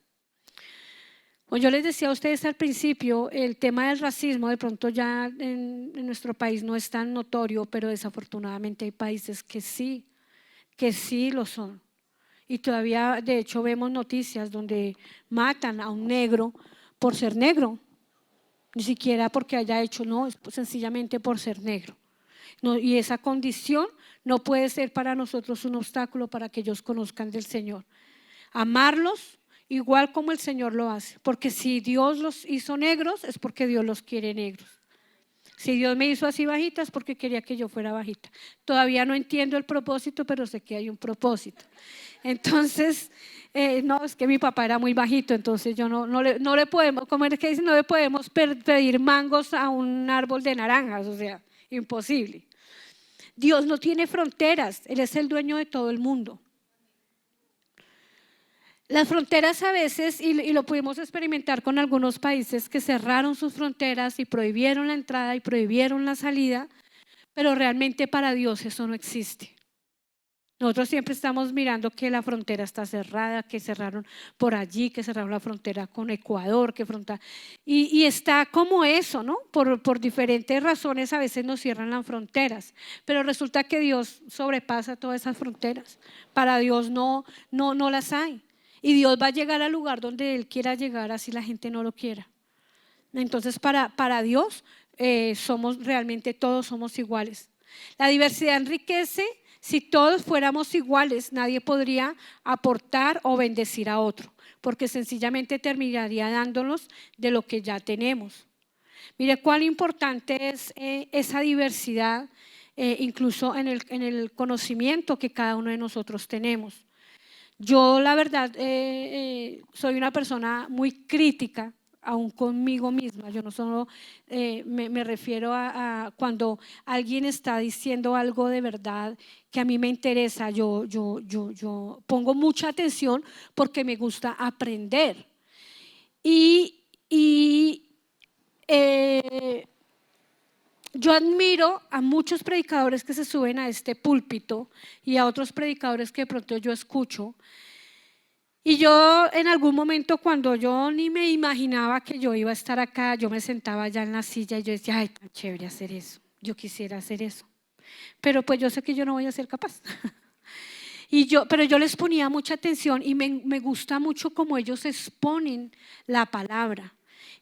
Como yo les decía a ustedes al principio, el tema del racismo de pronto ya en nuestro país no es tan notorio, pero desafortunadamente hay países que sí lo son. Y todavía, de hecho, vemos noticias donde matan a un negro por ser negro. Ni siquiera porque haya hecho, no, es sencillamente por ser negro. No, y esa condición no puede ser para nosotros un obstáculo para que ellos conozcan del Señor. Amarlos igual como el Señor lo hace, porque si Dios los hizo negros es porque Dios los quiere negros. Si Dios me hizo así bajita es porque quería que yo fuera bajita. Todavía no entiendo el propósito, pero sé que hay un propósito. Entonces, no, es que mi papá era muy bajito, entonces yo no le podemos, como es que dicen, no le podemos pedir mangos a un árbol de naranjas, o sea, imposible. Dios no tiene fronteras, Él es el dueño de todo el mundo. Las fronteras a veces, y lo pudimos experimentar con algunos países que cerraron sus fronteras y prohibieron la entrada y prohibieron la salida, pero realmente para Dios eso no existe. Nosotros siempre estamos mirando que la frontera está cerrada, que cerraron por allí, que cerraron la frontera con Ecuador, y está como eso, ¿no? Por diferentes razones a veces nos cierran las fronteras, pero resulta que Dios sobrepasa todas esas fronteras. Para Dios no las hay. Y Dios va a llegar al lugar donde Él quiera llegar, así la gente no lo quiera. Entonces para Dios realmente todos somos iguales. La diversidad enriquece. Si todos fuéramos iguales, nadie podría aportar o bendecir a otro, porque sencillamente terminaría dándonos de lo que ya tenemos. Mire cuán importante es esa diversidad, incluso en el conocimiento que cada uno de nosotros tenemos. Yo la verdad soy una persona muy crítica, aún conmigo misma. Yo no solo me refiero a cuando alguien está diciendo algo de verdad que a mí me interesa, yo pongo mucha atención porque me gusta aprender. Yo admiro a muchos predicadores que se suben a este púlpito y a otros predicadores que de pronto yo escucho. Y yo en algún momento cuando yo ni me imaginaba que yo iba a estar acá, yo me sentaba allá en la silla y yo decía, ay, tan chévere hacer eso, yo quisiera hacer eso. Pero pues yo sé que yo no voy a ser capaz. Pero yo les ponía mucha atención y me gusta mucho cómo ellos exponen la palabra.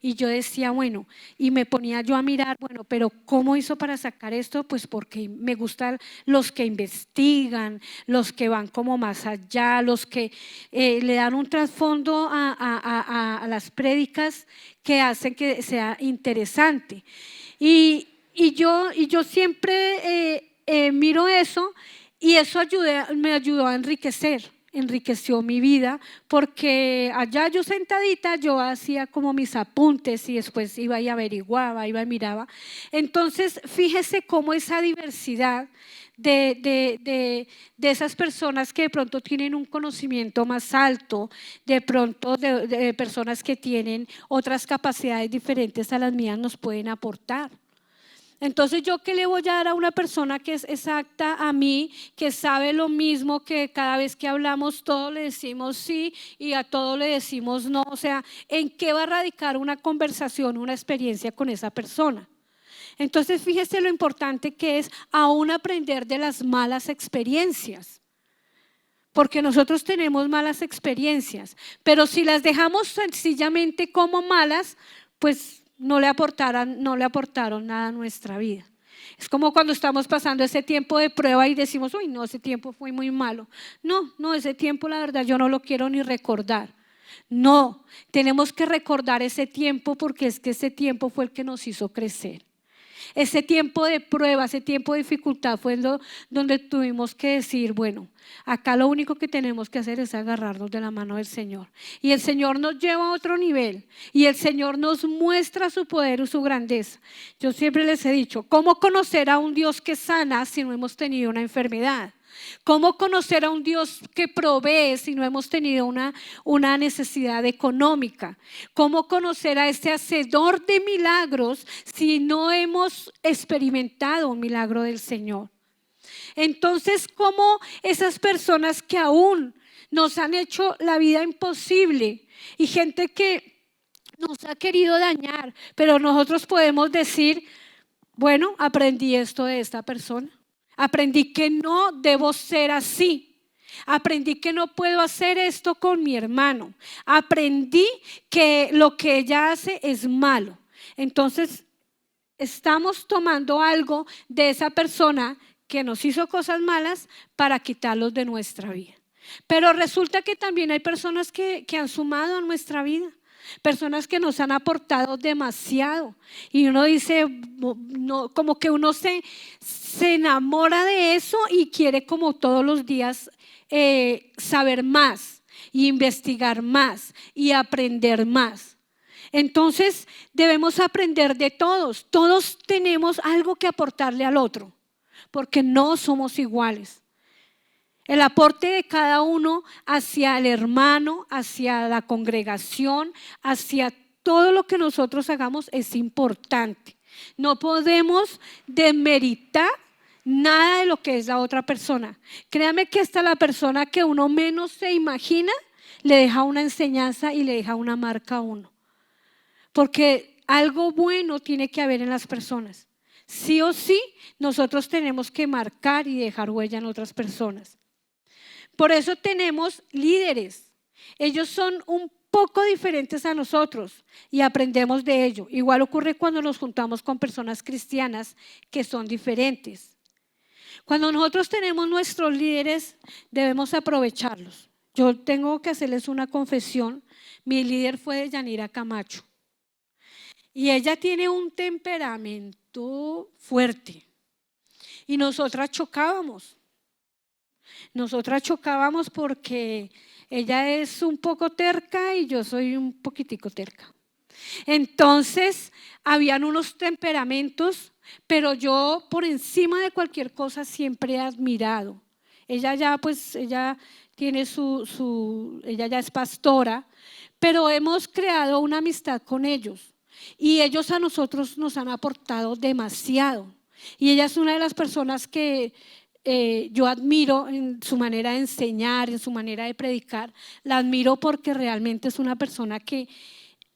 Y yo decía, bueno, y me ponía yo a mirar, bueno, pero ¿cómo hizo para sacar esto? Pues porque me gustan los que investigan, los que van como más allá, los que le dan un trasfondo a las prédicas que hacen que sea interesante. Y yo siempre miro eso y eso me ayudó a enriqueció mi vida, porque allá yo sentadita yo hacía como mis apuntes y después iba y averiguaba, iba y miraba. Entonces fíjese cómo esa diversidad de esas personas que de pronto tienen un conocimiento más alto, de pronto de personas que tienen otras capacidades diferentes a las mías nos pueden aportar. Entonces, ¿yo qué le voy a dar a una persona que es exacta a mí, que sabe lo mismo, que cada vez que hablamos todo le decimos sí y a todo le decimos no? O sea, ¿en qué va a radicar una conversación, una experiencia con esa persona? Entonces, fíjese lo importante que es aún aprender de las malas experiencias. Porque nosotros tenemos malas experiencias, pero si las dejamos sencillamente como malas, pues no le aportaron nada a nuestra vida. Es como cuando estamos pasando ese tiempo de prueba y decimos, uy, no, ese tiempo fue muy malo. No, ese tiempo la verdad yo no lo quiero ni recordar. No, tenemos que recordar ese tiempo porque es que ese tiempo fue el que nos hizo crecer. Ese tiempo de prueba, ese tiempo de dificultad fue donde tuvimos que decir, bueno, acá lo único que tenemos que hacer es agarrarnos de la mano del Señor. Y el Señor nos lleva a otro nivel y el Señor nos muestra su poder y su grandeza. Yo siempre les he dicho, ¿cómo conocer a un Dios que sana si no hemos tenido una enfermedad? ¿Cómo conocer a un Dios que provee si no hemos tenido una necesidad económica? ¿Cómo conocer a este hacedor de milagros si no hemos experimentado un milagro del Señor? Entonces, ¿cómo esas personas que aún nos han hecho la vida imposible y gente que nos ha querido dañar, pero nosotros podemos decir, bueno, aprendí esto de esta persona? Aprendí que no debo ser así. Aprendí que no puedo hacer esto con mi hermano. Aprendí que lo que ella hace es malo. Entonces, estamos tomando algo de esa persona que nos hizo cosas malas para quitarlos de nuestra vida. Pero resulta que también hay personas que han sumado a nuestra vida. Personas que nos han aportado demasiado y uno dice, no, como que uno se enamora de eso y quiere como todos los días saber más y investigar más y aprender más. Entonces debemos aprender de todos. Todos tenemos algo que aportarle al otro porque no somos iguales. El aporte de cada uno hacia el hermano, hacia la congregación, hacia todo lo que nosotros hagamos es importante. No podemos demeritar nada de lo que es la otra persona. Créame que hasta la persona que uno menos se imagina le deja una enseñanza y le deja una marca a uno. Porque algo bueno tiene que haber en las personas. Sí o sí, nosotros tenemos que marcar y dejar huella en otras personas. Por eso tenemos líderes. Ellos son un poco diferentes a nosotros y aprendemos de ello. Igual ocurre cuando nos juntamos con personas cristianas que son diferentes. Cuando nosotros tenemos nuestros líderes, debemos aprovecharlos. Yo tengo que hacerles una confesión. Mi líder fue Yanira Camacho. Y ella tiene un temperamento fuerte. Y nosotras chocábamos. Nosotras chocábamos porque ella es un poco terca y yo soy un poquitico terca. Entonces, habían unos temperamentos, pero yo por encima de cualquier cosa siempre he admirado. Ella ya tiene ella ya es pastora, pero hemos creado una amistad con ellos y ellos a nosotros nos han aportado demasiado. Y ella es una de las personas que yo admiro en su manera de enseñar, en su manera de predicar. La admiro porque realmente es una persona que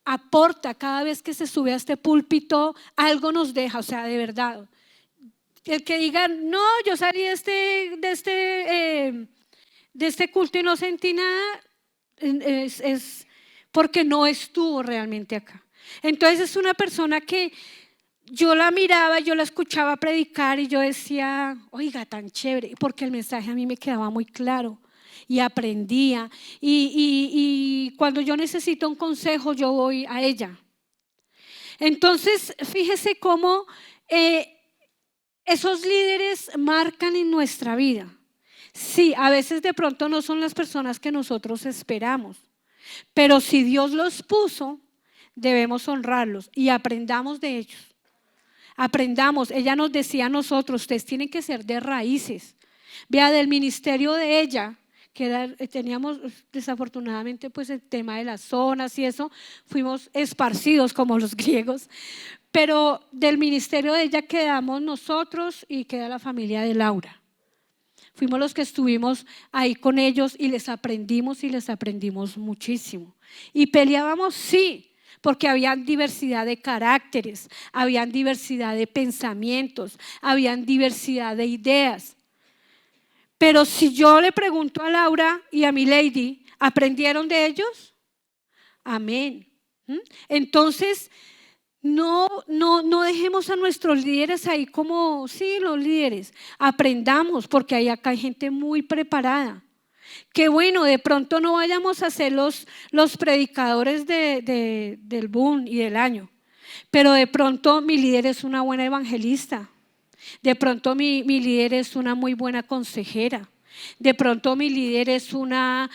aporta cada vez que se sube a este púlpito, algo nos deja, o sea, de verdad. El que diga, no, yo salí de este culto y no sentí nada, es porque no estuvo realmente acá. Entonces es una persona que yo la miraba, yo la escuchaba predicar y yo decía, oiga, tan chévere, porque el mensaje a mí me quedaba muy claro y aprendía. Y cuando yo necesito un consejo, yo voy a ella. Entonces, fíjese cómo esos líderes marcan en nuestra vida. Sí, a veces de pronto no son las personas que nosotros esperamos, pero si Dios los puso, debemos honrarlos y aprendamos de ellos. Aprendamos, ella nos decía a nosotros, ustedes tienen que ser de raíces. Vea, del ministerio de ella, que teníamos desafortunadamente pues el tema de las zonas y eso, fuimos esparcidos como los griegos, pero del ministerio de ella quedamos nosotros y queda la familia de Laura. Fuimos los que estuvimos ahí con ellos y les aprendimos muchísimo. Y peleábamos, sí, porque había diversidad de caracteres, había diversidad de pensamientos, había diversidad de ideas. Pero si yo le pregunto a Laura y a mi lady, ¿aprendieron de ellos? Amén. Entonces, no dejemos a nuestros líderes ahí como, sí, los líderes. Aprendamos, porque acá hay gente muy preparada. Que bueno, de pronto no vayamos a ser los predicadores del boom y del año. Pero de pronto mi líder es una buena evangelista. De pronto mi líder es una muy buena consejera. De pronto mi líder es una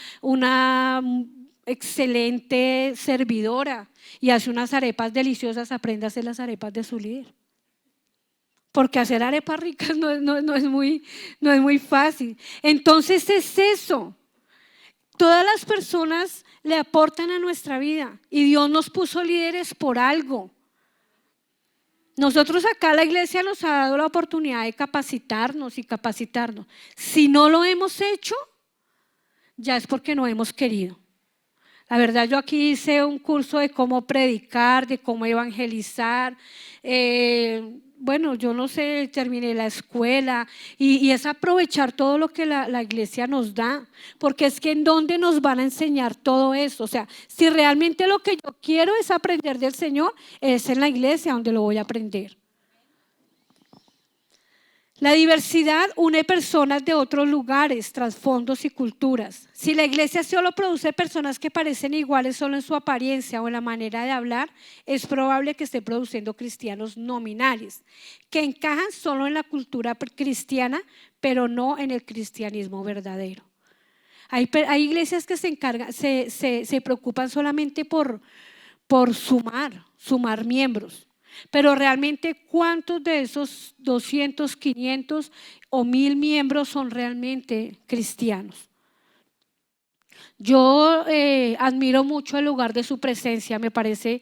excelente servidora y hace unas arepas deliciosas. Aprenda a hacer las arepas de su líder. Porque hacer arepas ricas no es muy fácil. Entonces es eso. Todas las personas le aportan a nuestra vida y Dios nos puso líderes por algo. Nosotros acá la iglesia nos ha dado la oportunidad de capacitarnos y capacitarnos. Si no lo hemos hecho, ya es porque no hemos querido. La verdad, yo aquí hice un curso de cómo predicar, de cómo evangelizar. Bueno, yo no sé, terminé la escuela y es aprovechar todo lo que la iglesia nos da, porque es que en dónde nos van a enseñar todo eso. O sea, si realmente lo que yo quiero es aprender del Señor, es en la iglesia donde lo voy a aprender. La diversidad une personas de otros lugares, trasfondos y culturas. Si la iglesia solo produce personas que parecen iguales solo en su apariencia o en la manera de hablar, es probable que esté produciendo cristianos nominales, que encajan solo en la cultura cristiana, pero no en el cristianismo verdadero. Hay iglesias que se preocupan solamente por sumar miembros. Pero realmente, ¿cuántos de esos 200, 500 o 1000 miembros son realmente cristianos? Yo admiro mucho el lugar de su presencia, me parece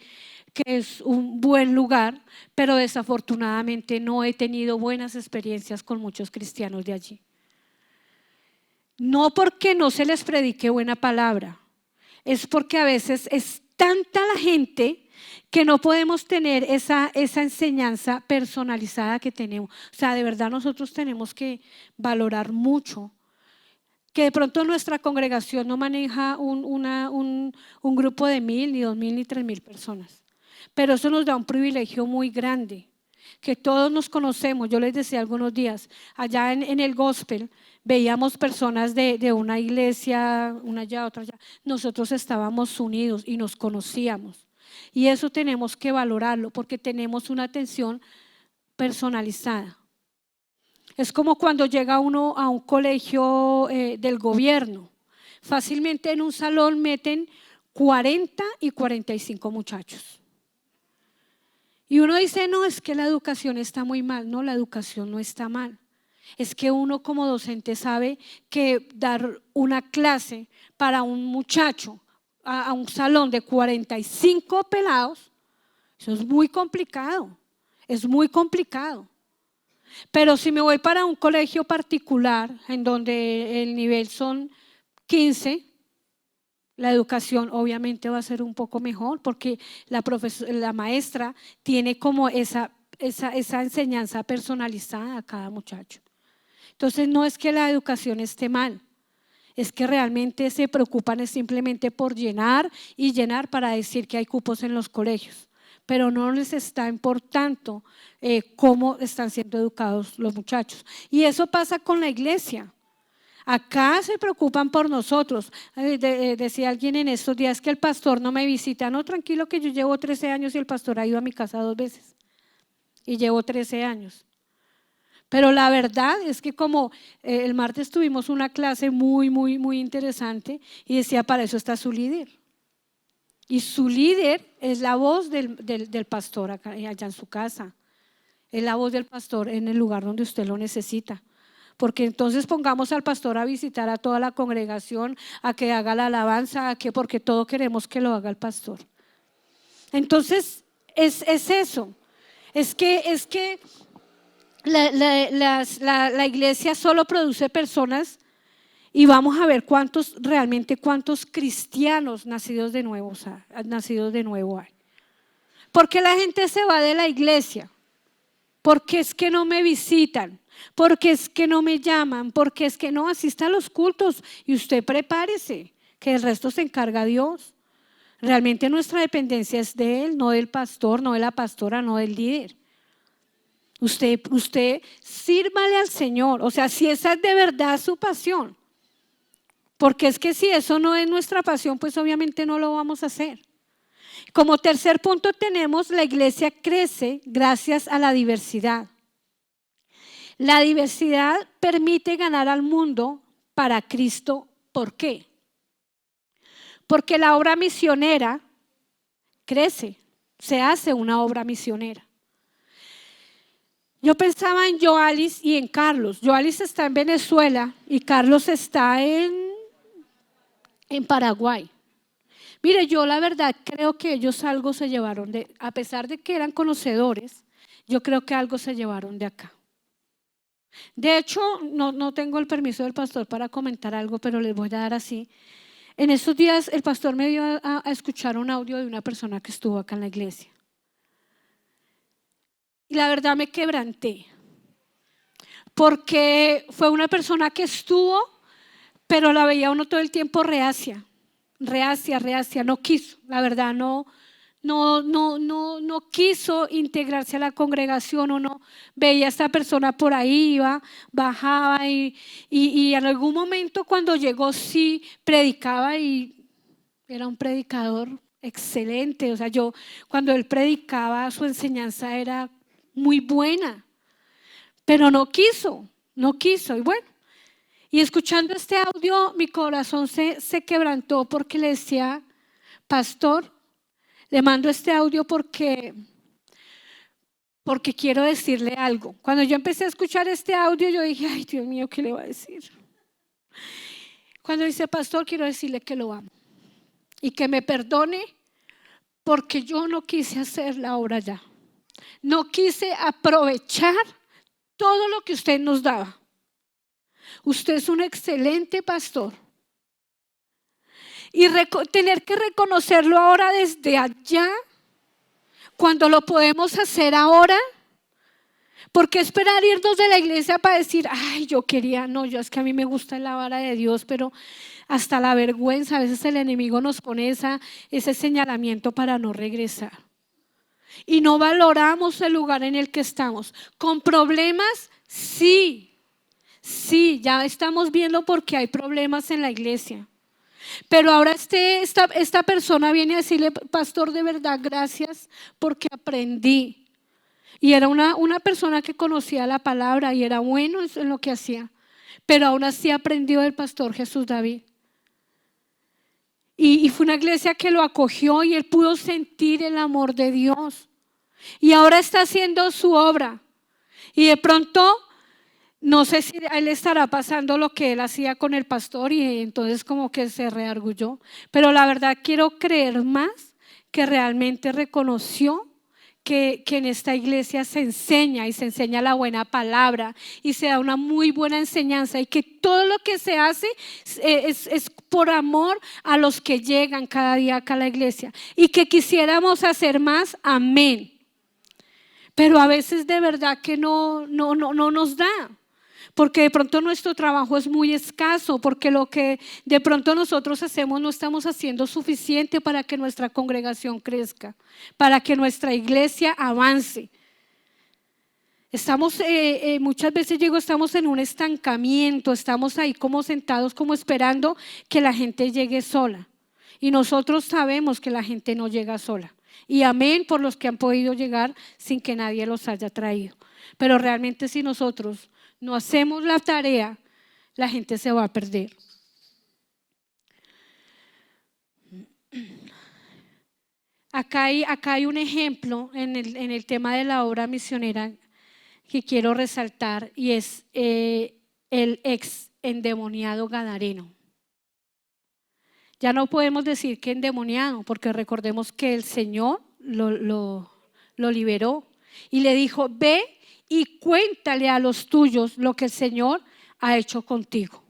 que es un buen lugar, pero desafortunadamente no he tenido buenas experiencias con muchos cristianos de allí. No porque no se les predique buena palabra, es porque a veces es tanta la gente que no podemos tener esa enseñanza personalizada que tenemos. O sea, de verdad nosotros tenemos que valorar mucho que de pronto nuestra congregación no maneja un grupo de 1000, ni 2000, ni 3000 personas. Pero eso nos da un privilegio muy grande, que todos nos conocemos. Yo les decía algunos días, allá en el gospel, veíamos personas de una iglesia, una allá, otra allá. Nosotros estábamos unidos y nos conocíamos. Y eso tenemos que valorarlo porque tenemos una atención personalizada. Es como cuando llega uno a un colegio del gobierno. Fácilmente en un salón meten 40 y 45 muchachos. Y uno dice, no, es que la educación está muy mal. No, la educación no está mal. Es que uno como docente sabe que dar una clase para un muchacho a un salón de 45 pelados, eso es muy complicado, Pero si me voy para un colegio particular en donde el nivel son 15, la educación obviamente va a ser un poco mejor porque la maestra tiene como esa enseñanza personalizada a cada muchacho. Entonces no es que la educación esté mal, es que realmente se preocupan es simplemente por llenar y llenar para decir que hay cupos en los colegios, pero no les está importando cómo están siendo educados los muchachos. Y eso pasa con la iglesia. Acá se preocupan por nosotros. Decía alguien en estos días que el pastor no me visita. No, tranquilo, que yo llevo 13 años y el pastor ha ido a mi casa 2 veces. Y llevo 13 años. Pero la verdad es que como el martes tuvimos una clase muy interesante y decía, para eso está su líder. Y su líder es la voz del pastor allá en su casa. Es la voz del pastor en el lugar donde usted lo necesita. porque entonces pongamos al pastor a visitar a toda la congregación, a que haga la alabanza, porque todo queremos que lo haga el pastor. Entonces es eso, es que la iglesia solo produce personas y vamos a ver cuántos cristianos nacidos de nuevo hay. ¿Por qué la gente se va de la iglesia? Porque es que no me visitan, porque es que no me llaman, porque es que no asista a los cultos. Y usted prepárese, que el resto se encarga Dios. Realmente nuestra dependencia es de Él, no del pastor, no de la pastora, no del líder. Usted sírvale al Señor, o sea, si esa es de verdad su pasión. Porque es que si eso no es nuestra pasión, pues obviamente no lo vamos a hacer. Como tercer punto tenemos, la iglesia crece gracias a la diversidad. La diversidad permite ganar al mundo para Cristo. ¿Por qué? Porque la obra misionera crece, se hace una obra misionera. Yo pensaba en Joalis y en Carlos. Joalis está en Venezuela y Carlos está en Paraguay. Mire, yo la verdad creo que ellos algo se llevaron a pesar de que eran conocedores, yo creo que algo se llevaron de acá. De hecho, no tengo el permiso del pastor para comentar algo, pero les voy a dar así. En esos días el pastor me dio a escuchar un audio de una persona que estuvo acá en la iglesia. Y la verdad me quebranté, porque fue una persona que estuvo, pero la veía uno todo el tiempo reacia, no quiso, la verdad no quiso integrarse a la congregación. Uno veía a esta persona por ahí, iba, bajaba y en algún momento cuando llegó sí predicaba y era un predicador excelente. O sea, cuando él predicaba su enseñanza era muy buena, pero no quiso y bueno. Y escuchando este audio, mi corazón se quebrantó porque le decía, pastor, le mando este audio porque quiero decirle algo. Cuando yo empecé a escuchar este audio, yo dije, ay Dios mío, ¿qué le va a decir? Cuando dice, pastor, quiero decirle que lo amo y que me perdone porque yo no quise hacer la obra ya. No quise aprovechar todo lo que usted nos daba. Usted es un excelente pastor. Y tener que reconocerlo ahora desde allá, cuando lo podemos hacer ahora. ¿Por qué esperar irnos de la iglesia para decir, ay, yo es que a mí me gusta la vara de Dios, pero hasta la vergüenza, a veces el enemigo nos pone ese señalamiento para no regresar. Y no valoramos el lugar en el que estamos. ¿Con problemas? Sí, ya estamos viendo porque hay problemas en la iglesia. Pero ahora esta persona viene a decirle, pastor, de verdad, gracias porque aprendí. Y era una persona que conocía la palabra y era bueno en lo que hacía. Pero aún así aprendió del pastor Jesús David. Y fue una iglesia que lo acogió y él pudo sentir el amor de Dios. Y ahora está haciendo su obra. Y de pronto, no sé si a él estará pasando lo que él hacía con el pastor y entonces como que se reargulló. Pero la verdad quiero creer más que realmente reconoció que en esta iglesia se enseña y se enseña la buena palabra y se da una muy buena enseñanza y que todo lo que se hace es por amor a los que llegan cada día acá a la iglesia y que quisiéramos hacer más, amén. Pero a veces de verdad que no nos da. Porque de pronto nuestro trabajo es muy escaso, porque lo que de pronto nosotros hacemos no estamos haciendo suficiente para que nuestra congregación crezca, para que nuestra iglesia avance. Muchas veces estamos en un estancamiento, estamos ahí como sentados, como esperando que la gente llegue sola. Y nosotros sabemos que la gente no llega sola. Y amén por los que han podido llegar sin que nadie los haya traído. Pero realmente si nosotros no hacemos la tarea, la gente se va a perder. Acá hay un ejemplo en el tema de la obra misionera que quiero resaltar y es en el ex endemoniado gadareno. Ya no podemos decir que endemoniado, porque recordemos que el Señor lo liberó y le dijo: ve y cuéntale a los tuyos lo que el Señor ha hecho contigo.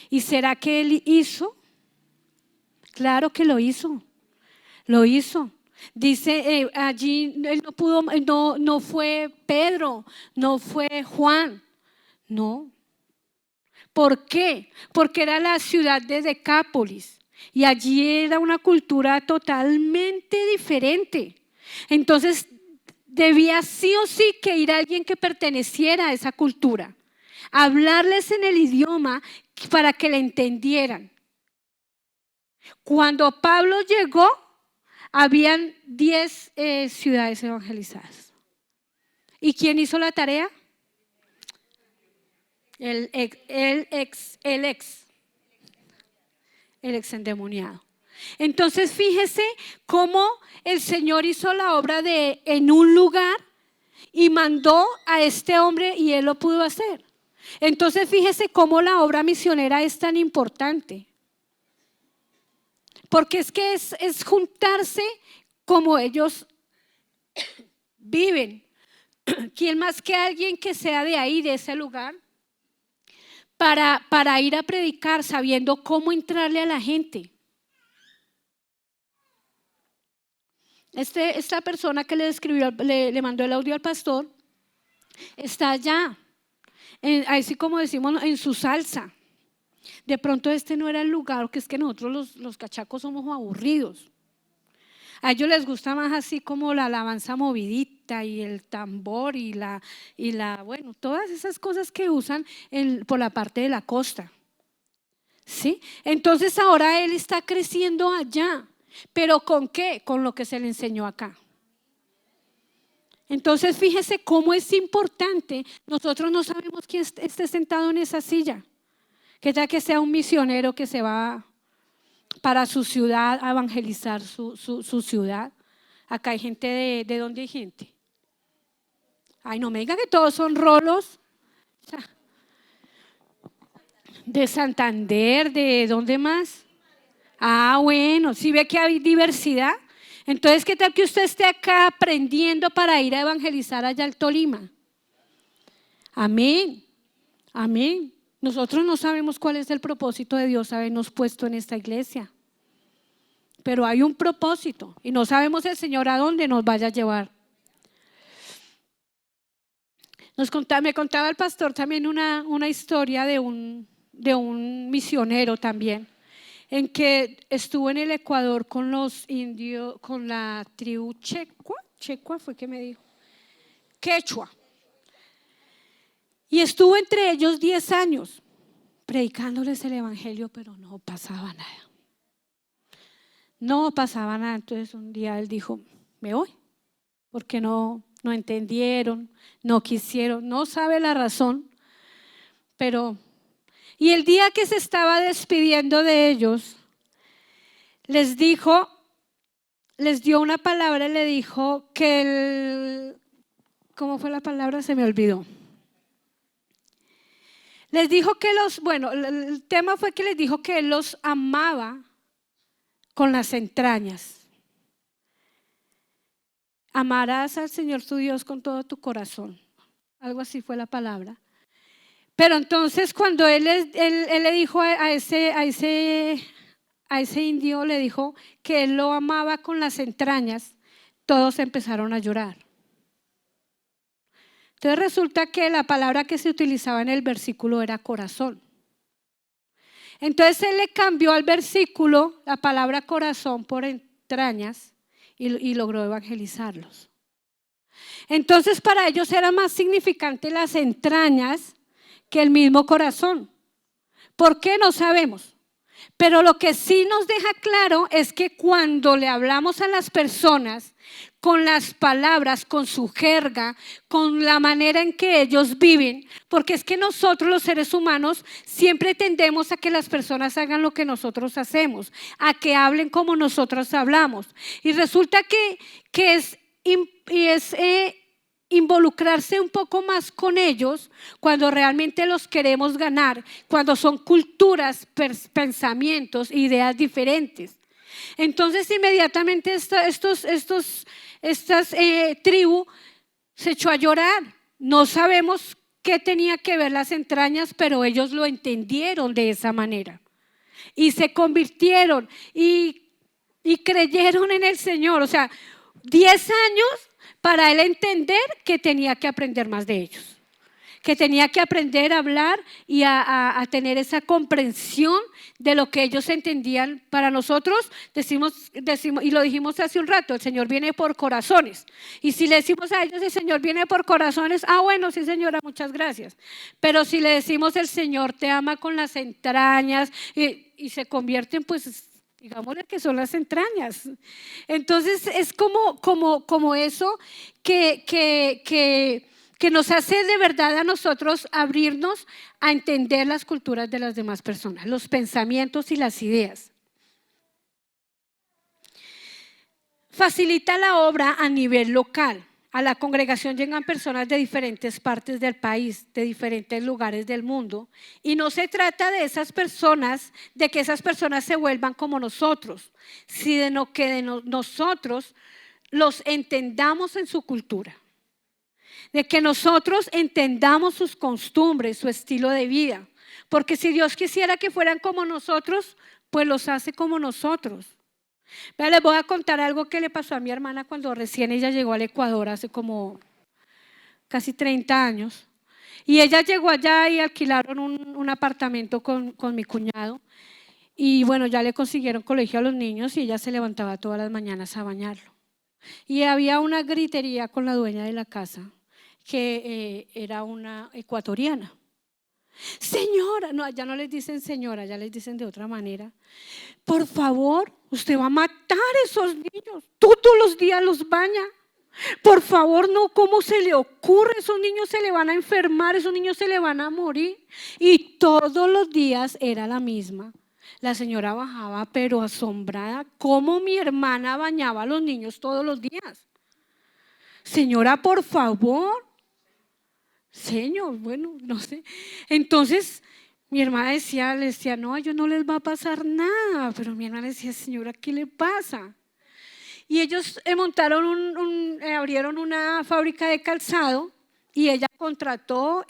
¿Y será que él hizo? Claro que lo hizo. Lo hizo. Dice allí, él no pudo, no fue Pedro, no fue Juan, no. ¿Por qué? Porque era la ciudad de Decápolis y allí era una cultura totalmente diferente. Entonces debía sí o sí que ir alguien que perteneciera a esa cultura, hablarles en el idioma para que le entendieran. Cuando Pablo llegó, habían 10 ciudades evangelizadas. ¿Y quién hizo la tarea? El ex endemoniado. Entonces fíjese cómo el Señor hizo la obra en un lugar y mandó a este hombre y él lo pudo hacer. Entonces fíjese cómo la obra misionera es tan importante. Porque es que es juntarse como ellos viven. ¿Quién más que alguien que sea de ahí, de ese lugar? Para ir a predicar sabiendo cómo entrarle a la gente. Esta persona que le escribió, le mandó el audio al pastor, está allá, así como decimos, en su salsa. De pronto no era el lugar, que es que nosotros los cachacos somos aburridos. A ellos les gusta más así como la alabanza movidita y el tambor y bueno, todas esas cosas que usan por la parte de la costa. ¿Sí? Entonces ahora él está creciendo allá. ¿Pero con qué? Con lo que se le enseñó acá. Entonces fíjese cómo es importante. Nosotros no sabemos quién esté sentado en esa silla. Que ya que sea un misionero que se va para su ciudad a evangelizar su ciudad. Acá hay gente ¿de dónde hay gente? Ay, no me diga que todos son rolos. De Santander, ¿de dónde más? Ah, bueno, si ve que hay diversidad. Entonces, ¿qué tal que usted esté acá aprendiendo para ir a evangelizar allá al Tolima? Amén, amén. Nosotros no sabemos cuál es el propósito de Dios habernos puesto en esta iglesia. Pero hay un propósito y no sabemos el Señor a dónde nos vaya a llevar. Me contaba el pastor también una historia de un misionero también, en que estuvo en el Ecuador con los indios, con la tribu Checua fue que me dijo, Quechua. Y estuvo entre ellos 10 años predicándoles el evangelio, pero no pasaba nada. No pasaba nada. Entonces un día él dijo: me voy, porque no entendieron, no quisieron, no sabe la razón. Pero, y el día que se estaba despidiendo de ellos, les dio una palabra y le dijo que ¿cómo fue la palabra? Se me olvidó. Les dijo que el tema fue que les dijo que él los amaba con las entrañas. Amarás al Señor tu Dios con todo tu corazón. Algo así fue la palabra. Pero entonces cuando él le dijo a ese indio, le dijo que él lo amaba con las entrañas, todos empezaron a llorar. Entonces resulta que la palabra que se utilizaba en el versículo era corazón. Entonces él le cambió al versículo la palabra corazón por entrañas y logró evangelizarlos. Entonces para ellos era más significante las entrañas que el mismo corazón. ¿Por qué? No sabemos. Pero lo que sí nos deja claro es que cuando le hablamos a las personas con las palabras, con su jerga, con la manera en que ellos viven, porque es que nosotros los seres humanos siempre tendemos a que las personas hagan lo que nosotros hacemos, a que hablen como nosotros hablamos. Y resulta que es involucrarse un poco más con ellos cuando realmente los queremos ganar, cuando son culturas, pensamientos, ideas diferentes. Entonces inmediatamente estas tribus se echó a llorar. No sabemos qué tenía que ver las entrañas, pero ellos lo entendieron de esa manera. Y se convirtieron y creyeron en el Señor. O sea, 10 años para él entender que tenía que aprender más de ellos, que tenía que aprender a hablar y a tener esa comprensión de lo que ellos entendían. Para nosotros decimos, y lo dijimos hace un rato, el Señor viene por corazones. Y si le decimos a ellos el Señor viene por corazones, bueno, sí señora, muchas gracias. Pero si le decimos el Señor te ama con las entrañas y se convierten, pues digámosle que son las entrañas. Entonces es como eso que nos hace de verdad a nosotros abrirnos a entender las culturas de las demás personas, los pensamientos y las ideas. Facilita la obra a nivel local. A la congregación llegan personas de diferentes partes del país, de diferentes lugares del mundo. Y no se trata de esas personas, de que esas personas se vuelvan como nosotros, sino que nosotros los entendamos en su cultura. De que nosotros entendamos sus costumbres, su estilo de vida. Porque si Dios quisiera que fueran como nosotros, pues los hace como nosotros. Vea, les voy a contar algo que le pasó a mi hermana cuando recién ella llegó al Ecuador hace como casi 30 años. Y ella llegó allá y alquilaron un apartamento con mi cuñado. Y bueno, ya le consiguieron colegio a los niños y ella se levantaba todas las mañanas a bañarlo. Y había una gritería con la dueña de la casa, que era una ecuatoriana. Señora, no, ya no les dicen señora, ya les dicen de otra manera. Por favor, usted va a matar a esos niños, todos los días los baña. Por favor, no, ¿cómo se le ocurre? Esos niños se le van a enfermar, esos niños se le van a morir. Y todos los días era la misma. La señora bajaba pero asombrada, ¿cómo mi hermana bañaba a los niños todos los días? Señora, por favor. Señor, bueno, no sé. Entonces mi hermana le decía, no, a ellos no les va a pasar nada. Pero mi hermana decía, señora, ¿qué le pasa? Y ellos abrieron una fábrica de calzado y ella contrató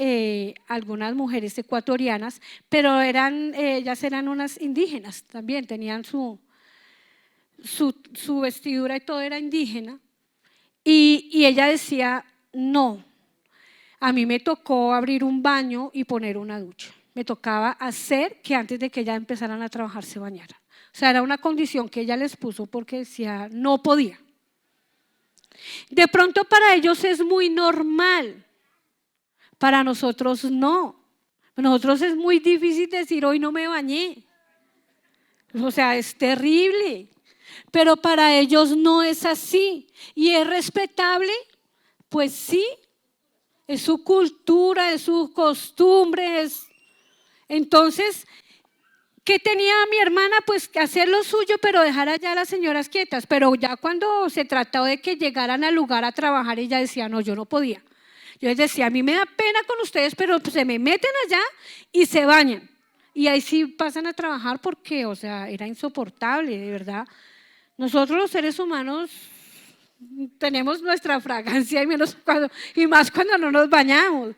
algunas mujeres ecuatorianas, pero ellas eran unas indígenas también, tenían su vestidura y todo era indígena. Y ella decía, no. A mí me tocó abrir un baño y poner una ducha. Me tocaba hacer que antes de que ellas empezaran a trabajar se bañaran. O sea, era una condición que ella les puso porque decía, no podía. De pronto para ellos es muy normal, para nosotros no. Para nosotros es muy difícil decir, hoy no me bañé. O sea, es terrible. Pero para ellos no es así. ¿Y es respetable? Pues sí. Es su cultura, es su costumbre. Entonces, ¿qué tenía mi hermana? Pues hacer lo suyo, pero dejar allá a las señoras quietas. Pero ya cuando se trató de que llegaran al lugar a trabajar, ella decía, no, yo no podía. Yo les decía, a mí me da pena con ustedes, pero se me meten allá y se bañan. Y ahí sí pasan a trabajar porque, o sea, era insoportable, de verdad. Nosotros los seres humanos tenemos nuestra fragancia y más cuando no nos bañamos.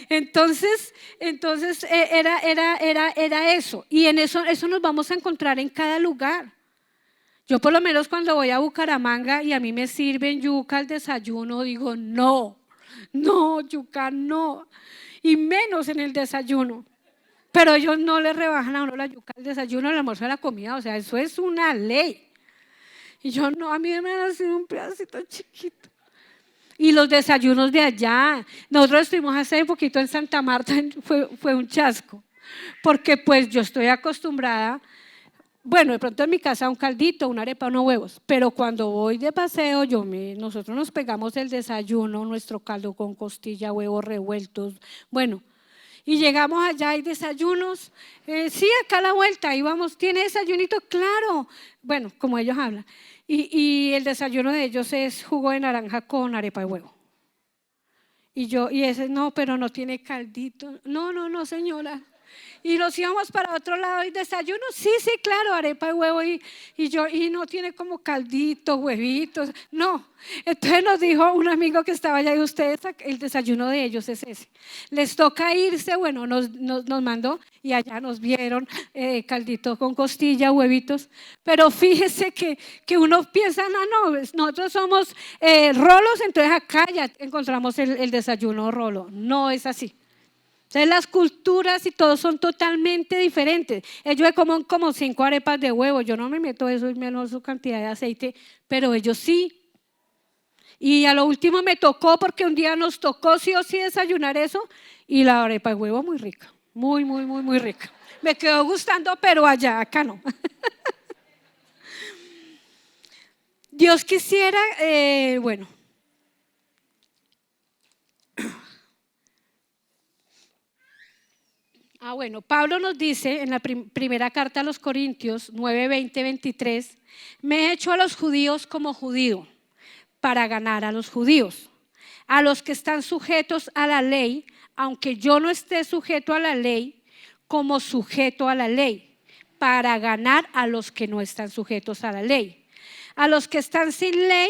Entonces era eso. Y en eso nos vamos a encontrar en cada lugar. Yo por lo menos cuando voy a Bucaramanga y a mí me sirven yuca al desayuno, digo no, yuca no. Y menos en el desayuno. Pero ellos no le rebajan a uno la yuca al desayuno, al almuerzo, a la comida. O sea, eso es una ley. Y yo no, a mí me han nacido un pedacito chiquito. Y los desayunos de allá, nosotros estuvimos hace poquito en Santa Marta, fue un chasco, porque pues yo estoy acostumbrada, bueno, de pronto en mi casa un caldito, una arepa, unos huevos, pero cuando voy de paseo, nosotros nos pegamos el desayuno, nuestro caldo con costilla, huevos revueltos, bueno. Y llegamos allá, hay desayunos, sí, acá a la vuelta, y vamos, ¿tiene desayunito? Claro, bueno, como ellos hablan. Y el desayuno de ellos es jugo de naranja con arepa de huevo. Y ese, no, pero no tiene caldito. No, no, no, señora. Y nos íbamos para otro lado y desayuno, sí, sí, claro, arepa y huevo y no tiene como caldito, huevitos, no. Entonces nos dijo un amigo que estaba allá y ustedes, el desayuno de ellos es ese. Les toca irse, bueno, nos mandó y allá nos vieron caldito con costilla, huevitos. Pero fíjese que uno piensa, no, nosotros somos rolos, entonces acá ya encontramos el desayuno rolo. No es así. Entonces las culturas y todo son totalmente diferentes. Ellos comen como 5 arepas de huevo, yo no me meto eso, es menos su cantidad de aceite, pero ellos sí. Y a lo último me tocó porque un día nos tocó sí o sí desayunar eso y la arepa de huevo muy rica, muy, muy, muy, muy rica. Me quedó gustando, pero allá, acá no. Dios quisiera, bueno. Bueno, Pablo nos dice en la primera carta a los Corintios 9, 20, 23, me he hecho a los judíos como judío para ganar a los judíos, a los que están sujetos a la ley, aunque yo no esté sujeto a la ley, como sujeto a la ley, para ganar a los que no están sujetos a la ley, a los que están sin ley,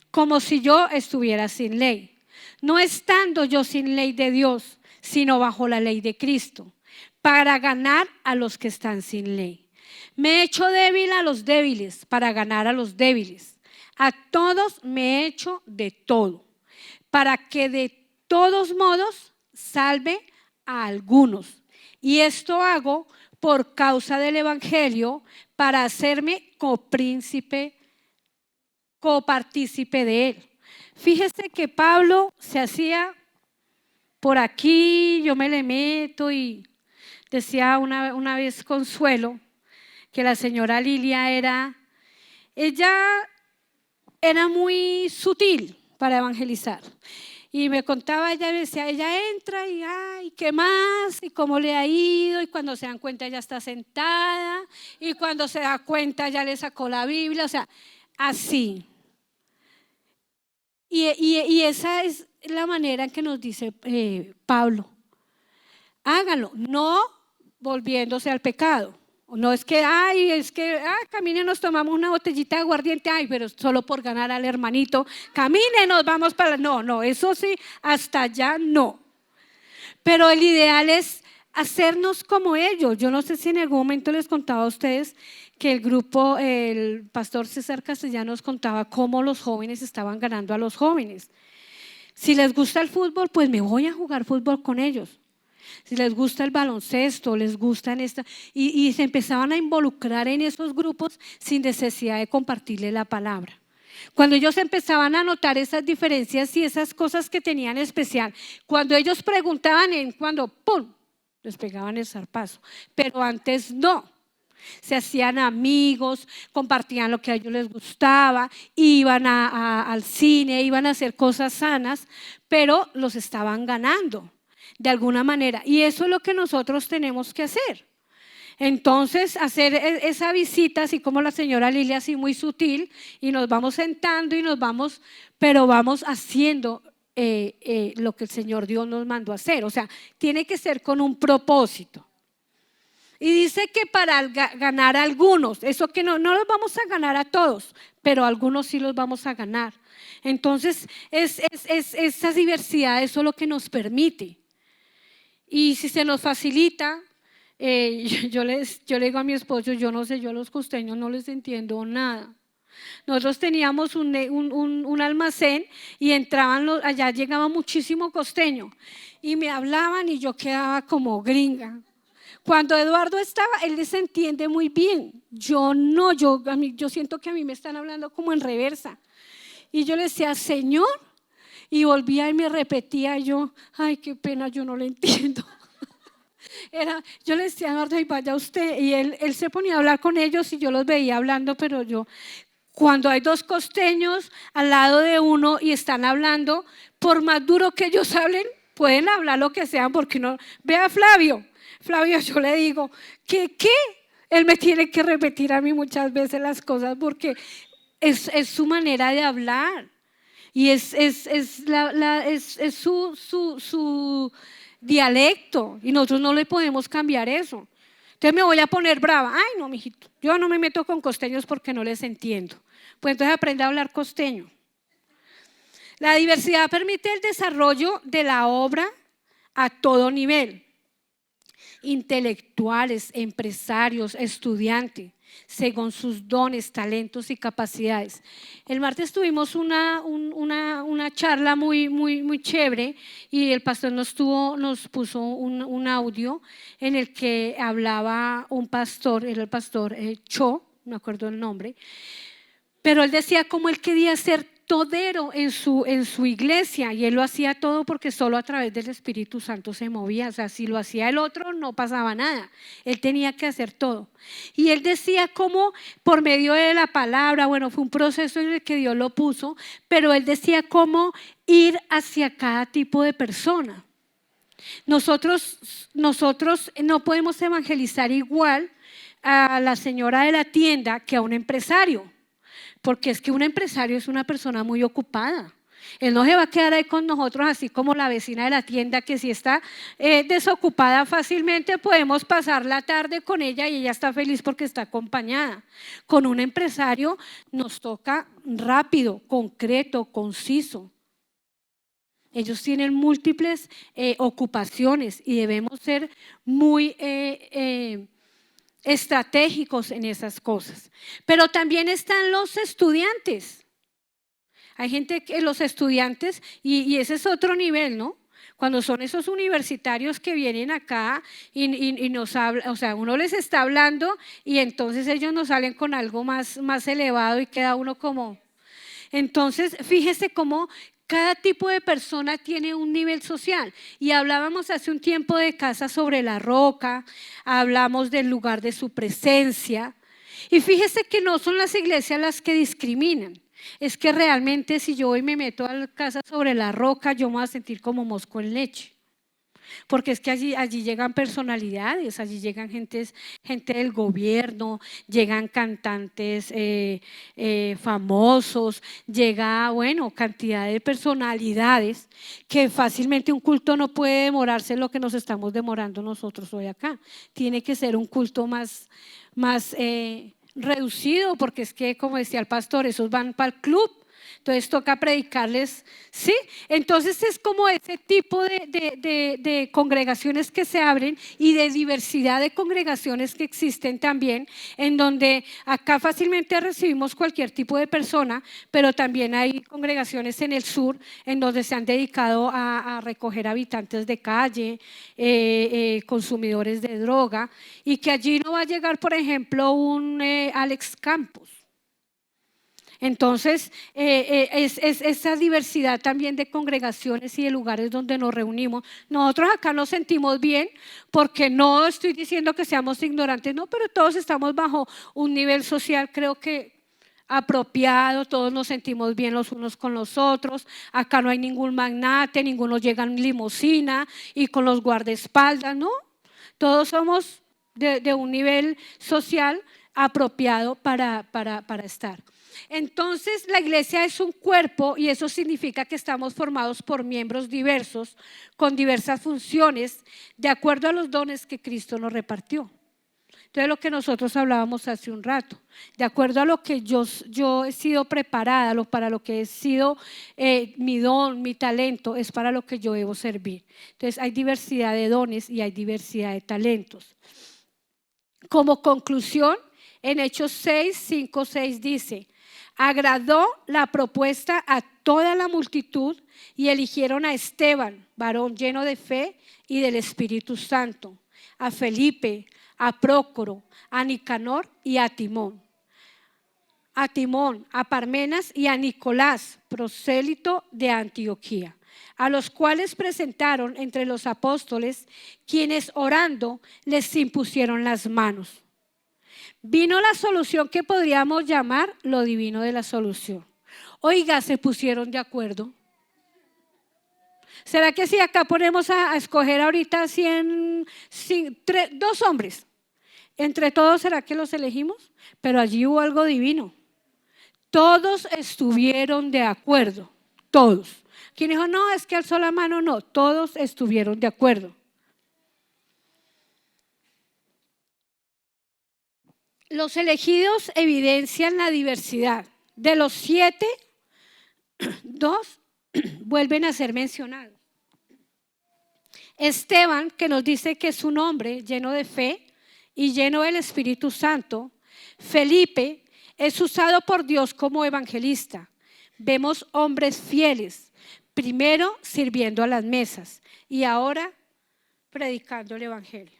como si yo estuviera sin ley, no estando yo sin ley de Dios, sino bajo la ley de Cristo, para ganar a los que están sin ley. Me he hecho débil a los débiles para ganar a los débiles. A todos me he hecho de todo, para que de todos modos salve a algunos. Y esto hago por causa del Evangelio, para hacerme copartícipe de él. Fíjese que Pablo se hacía por aquí, yo me le meto y decía una vez Consuelo que la señora Lilia ella era muy sutil para evangelizar. Y me contaba, ella decía, ella entra y ay, ¿qué más? ¿Y cómo le ha ido? Y cuando se dan cuenta ella está sentada y cuando se da cuenta ya le sacó la Biblia, o sea, así. Y esa es la manera en que nos dice Pablo. Háganlo, no volviéndose al pecado. No es que, camine, nos tomamos una botellita de aguardiente, pero solo por ganar al hermanito, camine, nos vamos para, no, eso sí, hasta allá no. Pero el ideal es hacernos como ellos. Yo no sé si en algún momento les contaba a ustedes que el pastor César Castellanos contaba cómo los jóvenes estaban ganando a los jóvenes. Si les gusta el fútbol, pues me voy a jugar fútbol con ellos. Si les gusta el baloncesto, les gustan y se empezaban a involucrar en esos grupos sin necesidad de compartirle la palabra. Cuando ellos empezaban a notar esas diferencias y esas cosas que tenían especial, cuando ellos preguntaban, cuando ¡pum!, les pegaban el zarpazo, pero antes no. Se hacían amigos, compartían lo que a ellos les gustaba, iban al cine, iban a hacer cosas sanas, pero los estaban ganando de alguna manera. Y eso es lo que nosotros tenemos que hacer. Entonces, hacer esa visita, así como la señora Lilia, así muy sutil, y nos vamos sentando y pero vamos haciendo lo que el Señor Dios nos mandó a hacer. O sea, tiene que ser con un propósito. Y dice que para ganar a algunos, eso que no los vamos a ganar a todos, pero a algunos sí los vamos a ganar. Entonces, esa diversidad, eso es lo que nos permite. Y si se nos facilita, yo le digo a mi esposo, yo no sé, yo a los costeños no les entiendo nada. Nosotros teníamos un almacén y allá llegaba muchísimo costeño y me hablaban y yo quedaba como gringa. Cuando Eduardo estaba, él les entiende muy bien. Yo no, yo siento que a mí me están hablando como en reversa. Y yo le decía, Señor, y volvía y me repetía yo, ay, qué pena, yo no le entiendo. Yo le decía a Eduardo, y vaya usted, y él se ponía a hablar con ellos y yo los veía hablando, pero cuando hay dos costeños al lado de uno y están hablando, por más duro que ellos hablen, pueden hablar lo que sean, porque no, ve a Flavio, yo le digo, ¿qué? Él me tiene que repetir a mí muchas veces las cosas porque es su manera de hablar. Y es su dialecto y nosotros no le podemos cambiar eso. Entonces me voy a poner brava. Ay, no, mijito, yo no me meto con costeños porque no les entiendo. Pues entonces aprende a hablar costeño. La diversidad permite el desarrollo de la obra a todo nivel. Intelectuales, empresarios, estudiantes, según sus dones, talentos y capacidades. El martes tuvimos una charla muy chévere y el pastor nos puso un audio en el que hablaba un pastor, era el pastor Cho, no me acuerdo el nombre, pero él decía cómo él quería ser todero en su iglesia y él lo hacía todo porque solo a través del Espíritu Santo se movía. O sea, si lo hacía el otro no pasaba nada, él tenía que hacer todo. Y él decía cómo por medio de la palabra, bueno, fue un proceso en el que Dios lo puso, pero él decía cómo ir hacia cada tipo de persona. Nosotros no podemos evangelizar igual a la señora de la tienda que a un empresario. Porque es que un empresario es una persona muy ocupada. Él no se va a quedar ahí con nosotros así como la vecina de la tienda que si está desocupada fácilmente podemos pasar la tarde con ella y ella está feliz porque está acompañada. Con un empresario nos toca rápido, concreto, conciso. Ellos tienen múltiples ocupaciones y debemos ser muy estratégicos en esas cosas. Pero también están los estudiantes. Hay gente que los estudiantes, y ese es otro nivel, ¿no? Cuando son esos universitarios que vienen acá y nos hablan, o sea, uno les está hablando y entonces ellos nos salen con algo más elevado y queda uno como… Entonces, fíjese cómo cada tipo de persona tiene un nivel social y hablábamos hace un tiempo de Casa sobre la Roca, hablamos del lugar de su presencia y fíjese que no son las iglesias las que discriminan, es que realmente si yo hoy me meto a la Casa sobre la Roca yo me voy a sentir como mosco en leche. Porque es que allí llegan personalidades, allí llegan gente del gobierno, llegan cantantes famosos, llega, bueno, cantidad de personalidades que fácilmente un culto no puede demorarse lo que nos estamos demorando nosotros hoy acá. Tiene que ser un culto más reducido porque es que, como decía el pastor, esos van para el club. Entonces toca predicarles, ¿sí? Entonces es como ese tipo de congregaciones que se abren y de diversidad de congregaciones que existen también, en donde acá fácilmente recibimos cualquier tipo de persona, pero también hay congregaciones en el sur en donde se han dedicado a recoger habitantes de calle, consumidores de droga, y que allí no va a llegar, por ejemplo, un Alex Campos. Entonces, es esa diversidad también de congregaciones y de lugares donde nos reunimos. Nosotros acá nos sentimos bien porque no estoy diciendo que seamos ignorantes, no, pero todos estamos bajo un nivel social, creo que apropiado, todos nos sentimos bien los unos con los otros. Acá no hay ningún magnate, ninguno llega en limusina y con los guardaespaldas, ¿no? Todos somos de un nivel social apropiado para estar. Entonces la iglesia es un cuerpo y eso significa que estamos formados por miembros diversos con diversas funciones de acuerdo a los dones que Cristo nos repartió. Entonces lo que nosotros hablábamos hace un rato, de acuerdo a lo que yo he sido preparada, para lo que he sido mi don, mi talento, es para lo que yo debo servir. Entonces hay diversidad de dones y hay diversidad de talentos. Como conclusión, en Hechos 6, 5, 6 dice: agradó la propuesta a toda la multitud y eligieron a Esteban, varón lleno de fe y del Espíritu Santo, a Felipe, a Prócoro, a Nicanor y a Timón, a Parmenas y a Nicolás, prosélito de Antioquía, a los cuales presentaron entre los apóstoles, quienes orando les impusieron las manos. Vino la solución que podríamos llamar lo divino de la solución. Oiga, se pusieron de acuerdo. ¿Será que si acá ponemos a escoger ahorita 2 hombres, entre todos será que los elegimos? Pero allí hubo algo divino. Todos estuvieron de acuerdo, todos. ¿Quién dijo, no, es que alzó la mano? No, todos estuvieron de acuerdo. Los elegidos evidencian la diversidad. De los 7, 2 vuelven a ser mencionados. Esteban, que nos dice que es un hombre lleno de fe y lleno del Espíritu Santo. Felipe es usado por Dios como evangelista. Vemos hombres fieles, primero sirviendo a las mesas y ahora predicando el evangelio.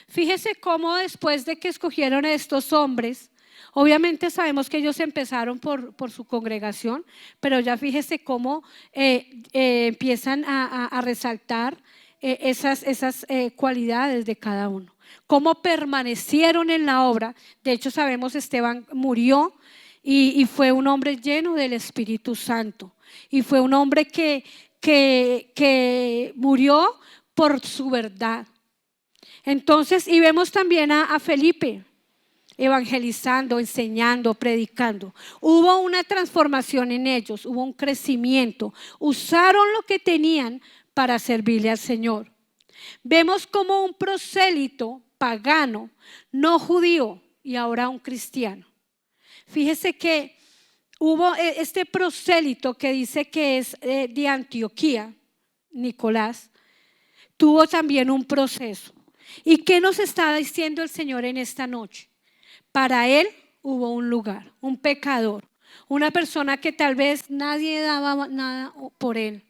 Fíjese cómo después de que escogieron a estos hombres, obviamente sabemos que ellos empezaron por su congregación, pero ya fíjese cómo empiezan a resaltar esas cualidades de cada uno. Cómo permanecieron en la obra. De hecho sabemos Esteban murió y fue un hombre lleno del Espíritu Santo. Y fue un hombre que murió por su verdad. Entonces, y vemos también a Felipe evangelizando, enseñando, predicando. Hubo una transformación en ellos, hubo un crecimiento. Usaron lo que tenían para servirle al Señor. Vemos como un prosélito pagano, no judío, y ahora un cristiano. Fíjese que hubo este prosélito que dice que es de Antioquía, Nicolás, tuvo también un proceso. ¿Y qué nos está diciendo el Señor en esta noche? Para él hubo un lugar, un pecador, una persona que tal vez nadie daba nada por él,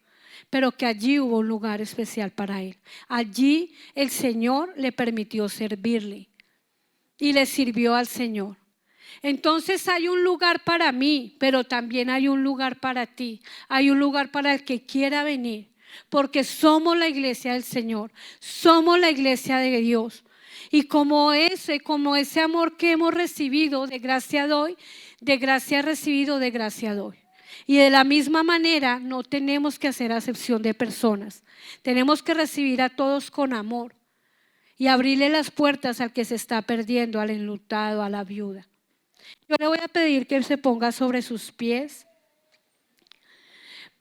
pero que allí hubo un lugar especial para él. Allí el Señor le permitió servirle y le sirvió al Señor. Entonces hay un lugar para mí, pero también hay un lugar para ti. Hay un lugar para el que quiera venir, porque somos la iglesia del Señor, somos la iglesia de Dios. Y como ese amor que hemos recibido, de gracia doy, de gracia recibido, de gracia doy. Y de la misma manera no tenemos que hacer acepción de personas. Tenemos que recibir a todos con amor y abrirle las puertas al que se está perdiendo, al enlutado, a la viuda. Yo le voy a pedir que se ponga sobre sus pies.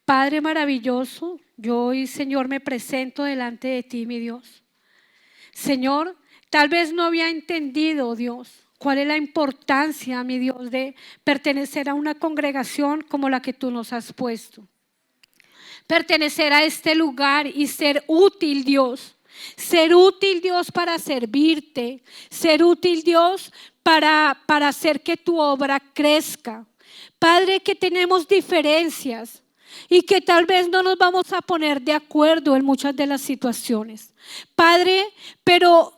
Padre maravilloso, yo hoy, Señor, me presento delante de ti, mi Dios. Señor, tal vez no había entendido, Dios, cuál es la importancia, mi Dios, de pertenecer a una congregación como la que tú nos has puesto. Pertenecer a este lugar y ser útil, Dios. Ser útil, Dios, para servirte. Ser útil, Dios, para hacer que tu obra crezca. Padre, que tenemos diferencias y que tal vez no nos vamos a poner de acuerdo en muchas de las situaciones. Padre, pero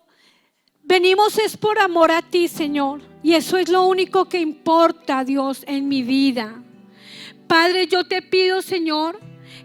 venimos es por amor a ti, Señor, y eso es lo único que importa, Dios, en mi vida. Padre, yo te pido, Señor,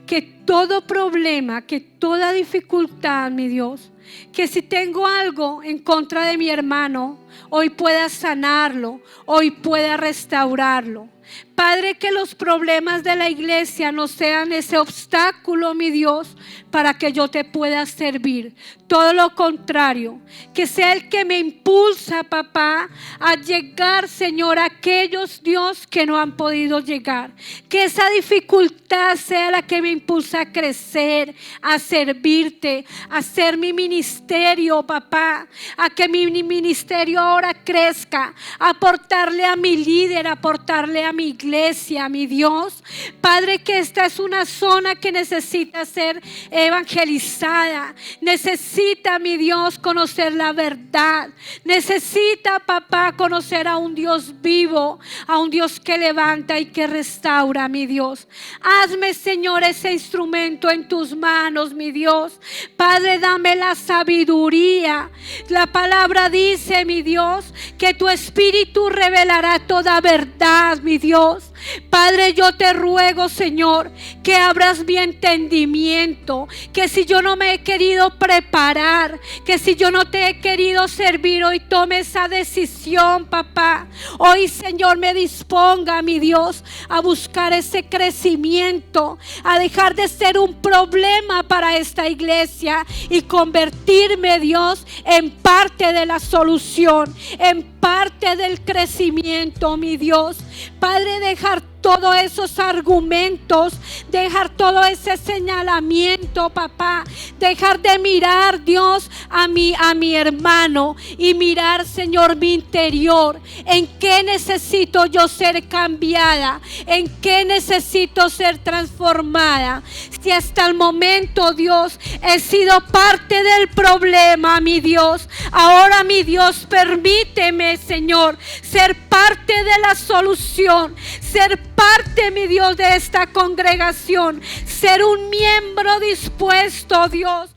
que todo problema, que toda dificultad, mi Dios, que si tengo algo en contra de mi hermano, hoy pueda sanarlo, hoy pueda restaurarlo. Padre, que los problemas de la iglesia no sean ese obstáculo, mi Dios, para que yo te pueda servir. Todo lo contrario, que sea el que me impulsa, papá, a llegar, Señor, a aquellos, Dios, que no han podido llegar. Que esa dificultad sea la que me impulsa a crecer, a servirte, a hacer mi ministerio, papá. A que mi ministerio ahora crezca, a aportarle a mi líder, a aportarle a mi iglesia, mi Dios. Padre, que esta es una zona que necesita ser evangelizada. Necesita, mi Dios, conocer la verdad. Necesita, papá, conocer a un Dios vivo, a un Dios que levanta y que restaura, mi Dios. Hazme, Señor, ese instrumento en tus manos, mi Dios. Padre, dame la sabiduría. La palabra dice, mi Dios, que tu Espíritu revelará toda verdad, mi Dios. Padre, yo te ruego, Señor, que abras mi entendimiento, que si yo no me he querido preparar, que si yo no te he querido servir, hoy tome esa decisión, papá. Hoy, Señor, me disponga, mi Dios, a buscar ese crecimiento, a dejar de ser un problema para esta iglesia y convertirme, Dios, en parte de la solución, en parte del crecimiento, mi Dios. Padre, dejar todos esos argumentos, dejar todo ese señalamiento, papá, dejar de mirar, Dios, a mi hermano y mirar, Señor, mi interior, en qué necesito yo ser cambiada, en qué necesito ser transformada. Si hasta el momento, Dios, he sido parte del problema, mi Dios, ahora, mi Dios, permíteme, Señor, ser parte de la solución, ser parte, mi Dios, de esta congregación, ser un miembro dispuesto, Dios,